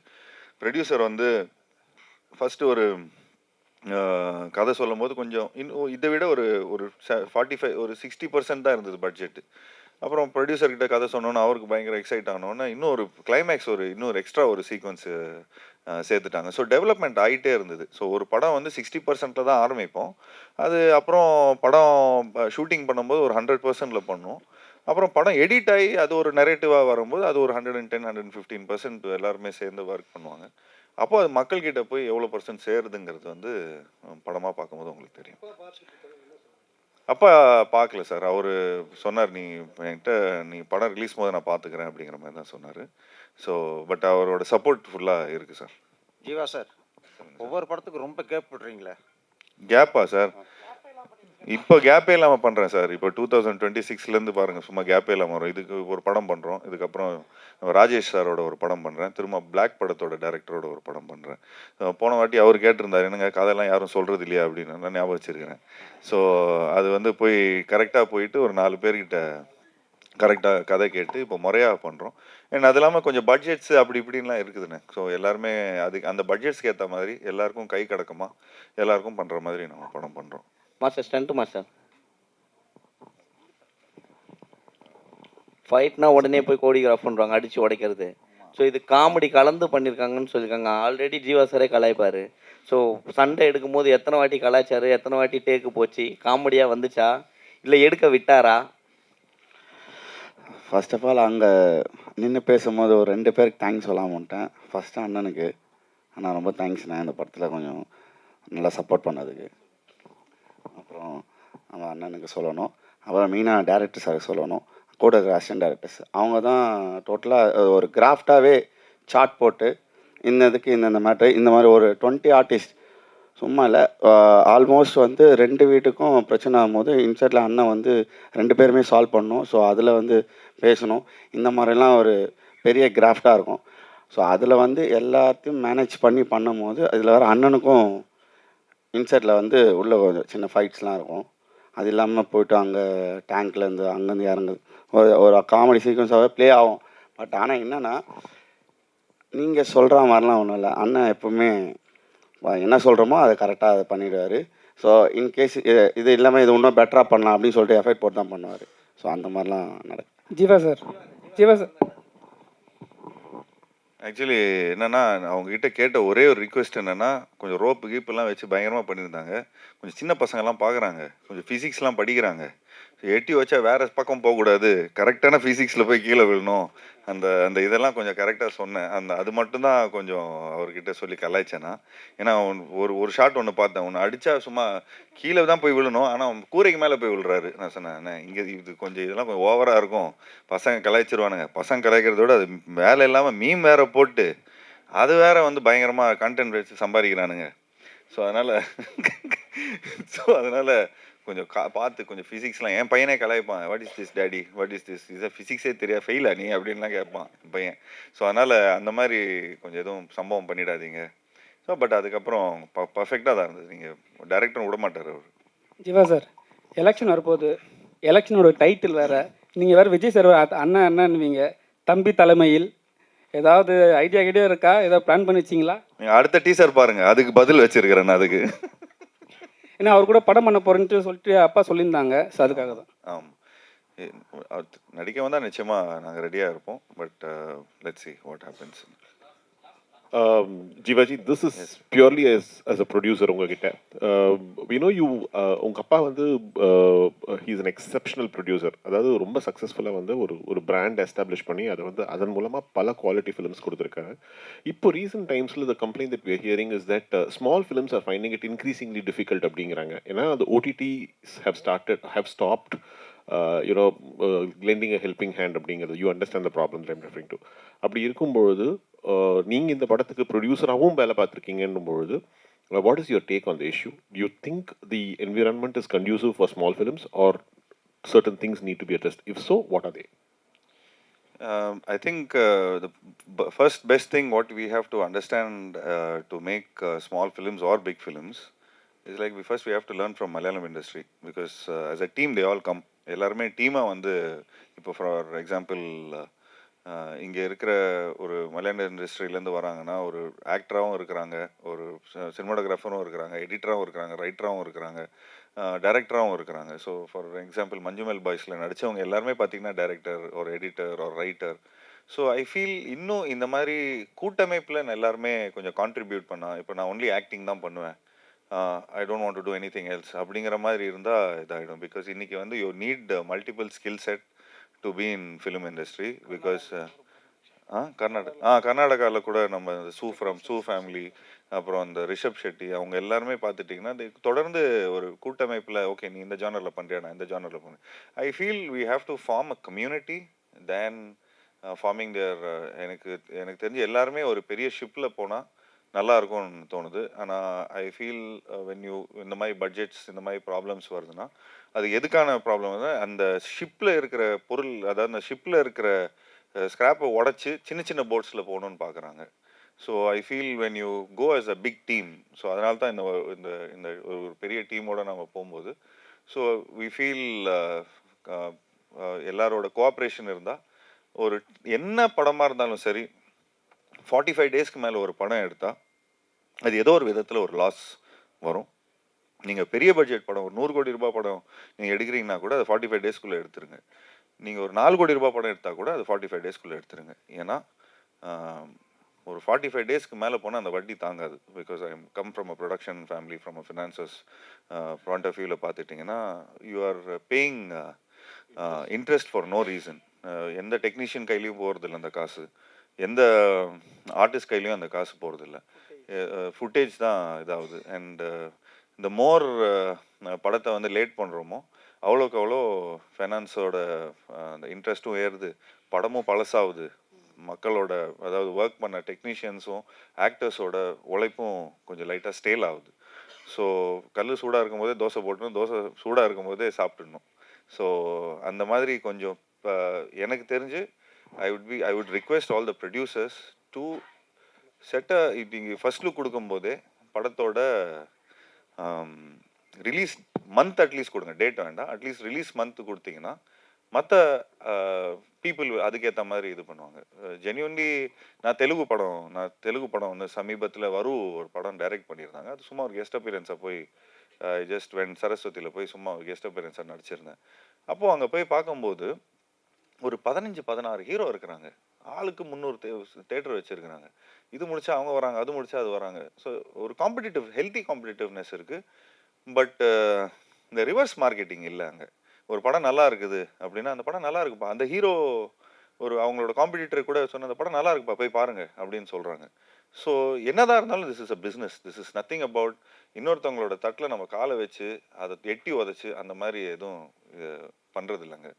ப்ரொடியூசர் வந்து ஃபஸ்ட்டு ஒரு கதை சொல்லும் போது கொஞ்சம் இன்னும் இதை விட ஒரு ஒரு 45 ஒரு 60% தான் இருந்தது பட்ஜெட்டு. அப்புறம் ப்ரொடியூசர்கிட்ட கதை சொன்னோன்னு அவருக்கு பயங்கர எக்ஸைட் ஆனோன்னா இன்னும் ஒரு கிளைமேக்ஸ் இன்னொரு எக்ஸ்ட்ரா ஒரு சீக்வன்ஸு சேர்த்துட்டாங்க. ஸோ டெவலப்மெண்ட் ஆகிட்டே இருந்தது. ஸோ ஒரு படம் வந்து 60%ல் தான் ஆரம்பிப்போம். அது அப்புறம் படம் ஷூட்டிங் பண்ணும்போது ஒரு 100%ல் பண்ணுவோம். அப்புறம் படம் எடிட் ஆகி அது ஒரு நெரேட்டிவாக வரும்போது அது ஒரு 110-115% எல்லாருமே சேர்ந்து ஒர்க் பண்ணுவாங்க. அப்போ அது மக்கள்கிட்ட போய் எவ்வளோ % சேருதுங்கிறது வந்து படமாக பார்க்கும்போது உங்களுக்கு தெரியும். அப்பா பார்க்கல சார். அவர் சொன்னார், என்கிட்ட நீ படம் ரிலீஸ் போது நான் பார்த்துக்கிறேன் அப்படிங்கிற மாதிரி தான் சொன்னார். ஸோ பட் அவரோட சப்போர்ட் ஃபுல்லாக இருக்குது சார். ஜீவா சார், ஒவ்வொரு படத்துக்கு ரொம்ப கேப் விடுறீங்களே. கேப்பா சார்? இப்போ கேப்பே இல்லாமல் பண்ணுறேன் சார். இப்போ 2026லேருந்து பாருங்கள், சும்மா கேப்பே இல்லாமல் வரும். இதுக்கு ஒரு படம் பண்ணுறோம், இதுக்கப்புறம் ராஜேஷ் சாரோட ஒரு படம் பண்ணுறேன், திரும்ப பிளாக் படத்தோட டைரக்டரோட ஒரு படம் பண்ணுறேன். போன வாட்டி அவர் கேட்டிருந்தார், என்னங்க கதையெல்லாம் யாரும் சொல்கிறது இல்லையா அப்படின்னு. நான் ஞாபகம் வச்சுருக்கிறேன். ஸோ அது வந்து போய் கரெக்டாக போயிட்டு ஒரு 4 பேர்கிட்ட கரெக்டாக கதை கேட்டு இப்போ முறையாக பண்ணுறோம். அண்ட் அது இல்லாமல் கொஞ்சம் பட்ஜெட்ஸு அப்படி இப்படின்லாம் இருக்குதுண்ணே. ஸோ எல்லாருமே அதுக்கு அந்த பட்ஜெட்ஸ்க்கு ஏற்ற மாதிரி எல்லாருக்கும் கை கடக்கமாக எல்லாருக்கும் பண்ணுற மாதிரி நம்ம படம் பண்ணுறோம். மாஸ்டர் ஸ்டண்ட் மாஸ்டர் ஃபைட்னா உடனே போய் கோடிகிராஃப் பண்ணுறாங்க, அடித்து உடைக்கிறது. ஸோ இது காமெடி கலந்து பண்ணியிருக்காங்கன்னு சொல்லியிருக்காங்க. ஆல்ரெடி ஜீவா சாரே கலாய்ப்பார். ஸோ சண்டை எடுக்கும்போது எத்தனை வாட்டி கலாய்ச்சாரு, எத்தனை வாட்டி டேக்கு போச்சு, காமெடியாக வந்துச்சா இல்லை எடுக்க விட்டாரா? ஃபர்ஸ்ட் ஆஃப் ஆல் அங்கே நின்று பேசும்போது ஒரு 2 பேருக்கு தேங்க்ஸ் சொல்லாமல் வந்துட்டேன். ஃபஸ்ட்டு அண்ணனுக்கு, அண்ணா ரொம்ப தேங்க்ஸ்ண்ணே இந்த படத்தில் கொஞ்சம் நல்லா சப்போர்ட் பண்ணதுக்கு. அப்புறம் நம்ம அண்ணனுக்கு சொல்லணும். அப்புறம் மெயினாக டேரக்டர் சாருக்கு சொல்லணும், கூட இருக்கிற அசிஸ்டன்ட் டேரக்டர்ஸ். அவங்க தான் டோட்டலாக ஒரு கிராஃப்டாகவே சார்ட் போட்டு இன்னதுக்கு இந்தந்த மேட்ரு இந்த மாதிரி ஒரு 20 ஆர்டிஸ்ட் சும்மா இல்லை, ஆல்மோஸ்ட் வந்து 2 வீட்டுக்கும் பிரச்சனை ஆகும்போது இன்சைட்டில் அண்ணன் வந்து 2 பேருமே சால்வ் பண்ணணும். ஸோ அதில் வந்து பேசணும். இந்த மாதிரிலாம் ஒரு பெரிய கிராஃப்டாக இருக்கும். ஸோ அதில் வந்து எல்லாத்தையும் மேனேஜ் பண்ணி பண்ணும்போது அதில் வேறு அண்ணனுக்கும் இன்சைட்டில் வந்து உள்ளே கொஞ்சம் சின்ன ஃபைட்ஸ்லாம் இருக்கும். அது இல்லாமல் போய்ட்டு அங்கே டேங்க்லேருந்து அங்கேருந்து இறங்குது ஒரு காமெடி சீக்வன்ஸாகவே ப்ளே ஆகும். பட் ஆனால் என்னென்னா நீங்கள் சொல்கிற மாதிரிலாம் ஒன்றும் இல்லை. அண்ணன் எப்போவுமே என்ன சொல்கிறோமோ அதை கரெக்டாக அதை பண்ணிவிடுவார். ஸோ இன்கேஸ் இது இல்லாமல் இது இன்னும் பெட்டராக பண்ணலாம் அப்படின்னு சொல்லிட்டு எஃபெக்ட் போட்டு தான் பண்ணுவார். ஸோ அந்த மாதிரிலாம் நடக்கும். Jeeva sir, Jeeva sir actually என்னென்னா அவங்ககிட்ட கேட்ட ஒரே ஒரு ரிக்வெஸ்ட் என்னென்னா, கொஞ்சம் ரோப்பு கீப்பெல்லாம் வச்சு பயங்கரமாக பண்ணியிருந்தாங்க. கொஞ்சம் சின்ன பசங்கள்லாம் பார்க்குறாங்க, கொஞ்சம் ஃபிசிக்ஸ்லாம் படிக்கிறாங்க. எட்டி வச்சா வேறு பக்கம் போகக்கூடாது, கரெக்டான ஃபிசிக்ஸில் போய் கீழே விழணும், அந்த அந்த இதெல்லாம் கொஞ்சம் கரெக்டாக சொன்னேன். அது மட்டும்தான் கொஞ்சம் அவர்கிட்ட சொல்லி கலாய்ச்சேன்னா. ஏன்னா ஒரு ஷாட் ஒன்று பார்த்தேன், ஒன்று அடித்தா சும்மா கீழே தான் போய் விழணும், ஆனால் கூரைக்கு மேலே போய் விழுறாரு. நான் சொன்னேன், அண்ணே இங்கே இது கொஞ்சம் இதெல்லாம் கொஞ்சம் ஓவராக இருக்கும், பசங்க கலாய்ச்சிருவானுங்க. பசங்க கலாய்க்கிறதோட அது வேலை இல்லாமல் மீம் வேற போட்டு அது வேற வந்து பயங்கரமாக கண்டென்ட் வச்சு சம்பாதிக்கிறானுங்க. ஸோ அதனால் கொஞ்சம் பார்த்து கொஞ்சம் ஃபிசிக்ஸ்லாம் என் பையனே கலாய்ப்பான். What is this daddy, what is this, இதை ஃபிசிக்ஸே தெரியாது, ஃபெயிலா நீ அப்படின்லாம் கேட்பான் என் பையன். ஸோ அதனால் அந்த மாதிரி கொஞ்சம் எதுவும் சம்பவம் பண்ணிடாதீங்க. ஸோ பட் அதுக்கப்புறம் பர்ஃபெக்டாக தான் இருந்தது. நீங்கள் டேரக்டரும் விட மாட்டார் அவர். ஜீவா சார், எலெக்ஷன் வரப்போகுது, எலெக்ஷனோட டைட்டில் வேறு, நீங்கள் வேறு விஜய் சார் அண்ணன் அண்ணன்வீங்க, தம்பி தலைமையில் ஏதாவது ஐடியா இருக்கா? ஏதாவது பிளான் பண்ணி வச்சிங்களா? நீங்கள் அடுத்த டீசர் பாருங்கள், அதுக்கு பதில் வச்சுருக்கிறேன் நான் அதுக்கு. ஏன்னா அவர் கூட படம் பண்ண போகிறேன்ட்டு சொல்லிட்டு அப்பா சொல்லியிருந்தாங்க. ஸோ அதுக்காக தான். ஆமாம், நடிக்க வந்தால் நிச்சயமாக நாங்கள் ரெடியாக இருப்போம். But let's see what happens. Jeevaji, this is purely as a producer உங்ககிட்ட. we know you, உங்கள் அப்பா வந்து he is an exceptional producer. அதாவது ரொம்ப சக்ஸஸ்ஃபுல்லாக வந்து ஒரு பிராண்ட் எஸ்டாப்ளிஷ் பண்ணி அதை வந்து அதன் மூலமாக பல குவாலிட்டி ஃபிலிம்ஸ் கொடுத்துருக்காங்க. இப்போ ரீசெண்ட் டைம்ஸில் the complaint that we are hearing is that small films are finding it increasingly difficult அப்படிங்கிறாங்க. ஏன்னா the OTTs have stopped lending a helping hand அப்படிங்கிறது. You understand the problems I'm referring to. அப்படி இருக்கும்பொழுது நீங்கள் இந்த படத்துக்கு ப்ரொடியூசராகவும் வேலை பார்த்துருக்கீங்கன்னும் பொழுது what is your take on the issue? Do you think the environment is conducive for small films or certain things need to be addressed? If so, what are they? I think the first best thing what we have to understand to make small films or big films is like we have to learn from Malayalam industry, because as a team they all come. எல்லாருமே டீமாக வந்து இப்போ for example இங்கே இருக்கிற ஒரு மலையாள இண்டஸ்ட்ரியிலேருந்து வராங்கன்னா ஒரு ஆக்டராகவும் இருக்கிறாங்க, ஒரு சினிமாட்டோகிராஃபரும் இருக்கிறாங்க, எடிட்டராகவும் இருக்கிறாங்க, ரைட்டராகவும் இருக்கிறாங்க, டைரக்டராகவும் இருக்கிறாங்க. ஸோ ஃபார் எக்ஸாம்பிள் மஞ்சுமெல் பாய்ஸில் நடித்தவங்க எல்லாருமே பார்த்தீங்கன்னா டைரக்டர் ஒரு எடிட்டர் ஒரு ரைட்டர். ஸோ ஐ ஃபீல் இன்னும் இந்த மாதிரி கூட்டமைப்பில் எல்லாருமே கொஞ்சம் கான்ட்ரிபியூட் பண்ணால், இப்போ நான் ஒன்லி ஆக்டிங் தான் பண்ணுவேன், I don't want to two anything else அப்படிங்கிற மாதிரி இருந்தால் இதாகிடும். பிகாஸ் இன்றைக்கி வந்து you need multiple skill set to be in film industry. Because கர்நாடகாவில் கூட நம்ம சூ ஃபேமிலி, அப்புறம் அந்த ரிஷப் ஷெட்டி, அவங்க எல்லாருமே பார்த்துட்டிங்கன்னா தொடர்ந்து ஒரு கூட்டமைப்பில் ஓகே நீ இந்த ஜானரில் பண்ணுறியா, நான் இந்த ஜானரில் பண்ணுறேன். I feel we have to form a community than forming there. எனக்கு தெரிஞ்சு எல்லாருமே ஒரு பெரிய ஷிப்பில் போனால் நல்லா இருக்கும்னு தோணுது. ஆனால் ஐ ஃபீல் வென் யூ இந்த மாதிரி பட்ஜெட்ஸ் இந்த மாதிரி ப்ராப்ளம்ஸ் வருதுன்னா அது எதுக்கான ப்ராப்ளம் வந்து அந்த ஷிப்பில் இருக்கிற பொருள், அதாவது அந்த ஷிப்பில் இருக்கிற ஸ்க்ராப்பை உடச்சி சின்ன சின்ன போட்ஸில் போகணுன்னு பார்க்குறாங்க. So I feel when you go as a big team, so அதனால தான் இந்த இந்த ஒரு பெரிய டீமோடு நம்ம போகும்போது ஸோ வி ஃபீல் எல்லாரோட கோஆப்ரேஷன் இருந்தால் ஒரு என்ன படமாக இருந்தாலும் சரி 45 டேஸ்க்கு மேலே ஒரு படம் எடுத்தால் அது ஏதோ ஒரு விதத்தில் ஒரு லாஸ் வரும். நீங்கள் பெரிய பட்ஜெட் படம் ஒரு 100 கோடி ரூபாய் படம் நீங்கள் எடுக்கிறீங்கன்னா கூட அது 45 டேஸ்க்குள்ளே எடுத்துருங்க. நீங்கள் ஒரு 4 கோடி ரூபாய் படம் எடுத்தால் கூட அது 45 டேஸ்க்குள்ளே எடுத்துருங்க. ஏன்னா ஒரு 45 டேஸ்க்கு மேலே போனால் அந்த வட்டி தாங்காது. Because I come from a production family, from a finances point of வியூவில் பார்த்துட்டிங்கன்னா you are paying interest for no reason. எந்த டெக்னீஷியன் கையிலையும் போகிறதில்ல அந்த காசு, எந்த ஆர்டிஸ்ட் கையிலையும் அந்த காசு போகிறதில்ல, ஃபுட்டேஜ் தான் இதாகுது. அண்ட் இந்த மோர் படத்தை வந்து லேட் பண்ணுறோமோ அவ்வளோக்கு அவ்வளோ ஃபைனான்ஸோட அந்த இன்ட்ரெஸ்ட்டும் ஏறுது, படமும் பழசாகுது, மக்களோட அதாவது ஒர்க் பண்ண டெக்னீஷியன்ஸும் ஆக்டர்ஸோட உழைப்பும் கொஞ்சம் லைட்டாக ஸ்டேல் ஆகுது. ஸோ கல் சூடாக இருக்கும்போதே தோசை போட்டுணும், தோசை சூடாக இருக்கும்போதே சாப்பிட்டுடணும். ஸோ அந்த மாதிரி கொஞ்சம் எனக்கு தெரிஞ்சு I would request all the producers to set a first look கொடுக்கும்போதே படத்தோட ரிலீஸ் மந்த் அட்லீஸ்ட் கொடுங்க, டேட் வேண்டாம், அட்லீஸ்ட் ரிலீஸ் மந்த் கொடுத்தீங்கன்னா மற்ற பீப்புள் அதுக்கேற்ற மாதிரி இது பண்ணுவாங்க. ஜென்யூன்லி நான் தெலுங்கு படம் வந்து சமீபத்தில் ஒரு படம் டைரக்ட் பண்ணியிருந்தாங்க. அது சும்மா ஒரு கெஸ்ட் அப்பியரன்ஸாக போய் ஜஸ்ட் வென் சரஸ்வதியில் போய் சும்மா ஒரு கெஸ்ட் அப்பியரன்ஸாக நடிச்சிருந்தேன். அப்போது அங்கே போய் பார்க்கும்போது ஒரு 15-16 ஹீரோ இருக்கிறாங்க, ஆளுக்கு 300 தேட்டர் வச்சுருக்கிறாங்க. இது முடிச்சா அவங்க வராங்க, அது முடிச்சா அது வராங்க. ஸோ ஒரு ஹெல்த்தி காம்படிட்டிவ்னஸ் இருக்குது. பட் இந்த ரிவர்ஸ் மார்க்கெட்டிங் இல்லை அங்கே. ஒரு படம் நல்லா இருக்குது அப்படின்னா அந்த படம் நல்லா இருக்குப்பா, அந்த ஹீரோ ஒரு அவங்களோட காம்படிட்டர் கூட சொன்ன அந்த படம் நல்லா இருக்குப்பா போய் பாருங்க அப்படின்னு சொல்கிறாங்க. ஸோ என்னதான் இருந்தாலும் this is a business, this is nothing about இன்னொருத்தவங்களோட தட்டில் நம்ம காலை வச்சு அதை எட்டி உதச்சி அந்த மாதிரி எதுவும் பண்ணுறது இல்லைங்க.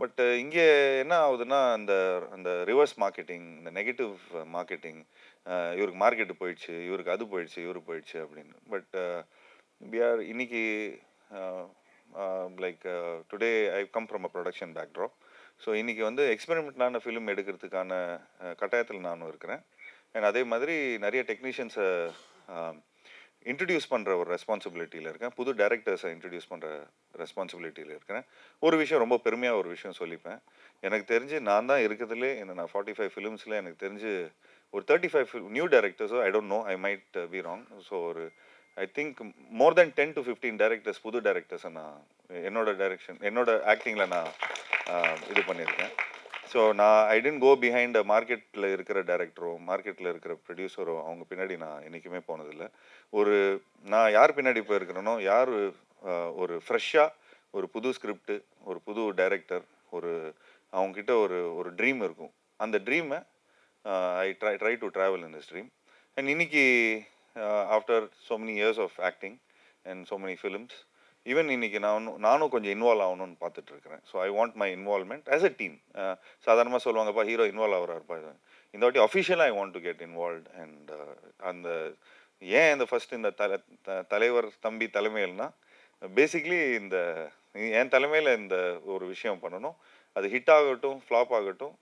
பட் இங்கே என்ன ஆகுதுன்னா அந்த அந்த ரிவர்ஸ் மார்க்கெட்டிங், இந்த நெகட்டிவ் மார்க்கெட்டிங், இவருக்கு மார்க்கெட்டு போயிடுச்சு, இவருக்கு அது போயிடுச்சு, இவரு போயிடுச்சு அப்படின்னு. பட் வி ஆர் இன்னைக்கு like today I come from a production backdrop. So இன்றைக்கி வந்து எக்ஸ்பெரிமெண்ட்லான ஃபிலிம் எடுக்கிறதுக்கான கட்டாயத்தில் நானும் இருக்கிறேன். அண்ட் அதே மாதிரி நிறைய டெக்னீஷியன்ஸை இன்ட்ரடியூஸ் பண்ணுற ஒரு ரெஸ்பான்சிபிலிட்டியில் இருக்கேன். புது டைரக்டர்ஸை இன்ட்ரடியூஸ் பண்ணுற ரெஸ்பான்சிபிலிட்டியில் இருக்கிறேன். ஒரு விஷயம் ரொம்ப பெருமையாக ஒரு விஷயம் சொல்லிப்பேன். எனக்கு தெரிஞ்சு நான் தான் இருக்கிறதுலே நான் 45 ஃபிலிம்ஸில் எனக்கு தெரிஞ்சு ஒரு 35 நியூ டைரக்டர்ஸோ I don't know, I might be wrong. So ஒரு I think more than 10 to 15 directors, புது டைரக்டர்ஸை நான் என்னோட ஆக்டிங்கில் நான் இது பண்ணியிருக்கேன். ஸோ நான் ஐ டென்ட் கோ பிஹைண்ட் மார்க்கெட்டில் இருக்கிற டைரக்டரோ மார்க்கெட்டில் இருக்கிற ப்ரொடியூசரோ அவங்க பின்னாடி நான் என்றைக்குமே போனதில்லை. நான் யார் பின்னாடி போயிருக்கிறேனோ, யார் ஒரு ஃப்ரெஷ்ஷாக ஒரு புது ஸ்கிரிப்டு, ஒரு புது டைரக்டர், அவங்கக்கிட்ட ஒரு ட்ரீம் இருக்கும். அந்த ட்ரீமை I try to travel in this dream. And இன்னைக்கு after so many years of acting and so many films, even இன்னைக்கு நானும் கொஞ்சம் இன்வால்வ் ஆகணும்னு பார்த்துட்டு இருக்கிறேன். So I want my involvement as a team. சாதாரணமாக சொல்லுவாங்கப்பா ஹீரோ இன்வால்வ் ஆகிறாருப்பா, இந்த வாட்டி அஃபிஷியலாக I want to get involved. And அந்த ஏன் இந்த ஃபஸ்ட்டு இந்த தலைவர் தம்பி தலைமையில்னா பேசிக்லி என் தலைமையில் இந்த ஒரு விஷயம் பண்ணணும். அது ஹிட் ஆகட்டும் ஃப்ளாப் ஆகட்டும்,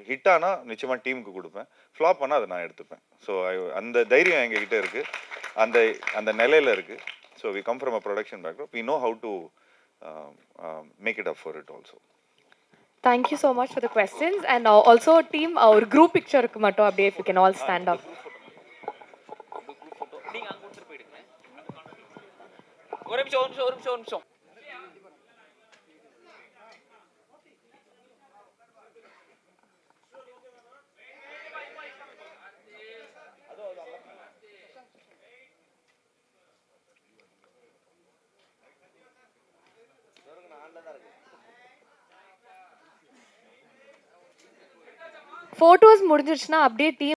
ஹிட் ஆனால் நிச்சயமாக டீமுக்கு கொடுப்பேன், ஃப்ளாப் ஆனால் அதை நான் எடுத்துப்பேன். ஸோ அந்த தைரியம் எங்ககிட்ட இருக்குது, அந்த நிலையில் இருக்குது. So we come from a production background. We know how to make it up for it also. Thank you so much for the questions. And also team, our group picture ku mattum அப்படியே if you can all stand up. ஒரு நிமிஷம். Photos முடிஞ்சிருச்சுன்னா அப்படியே team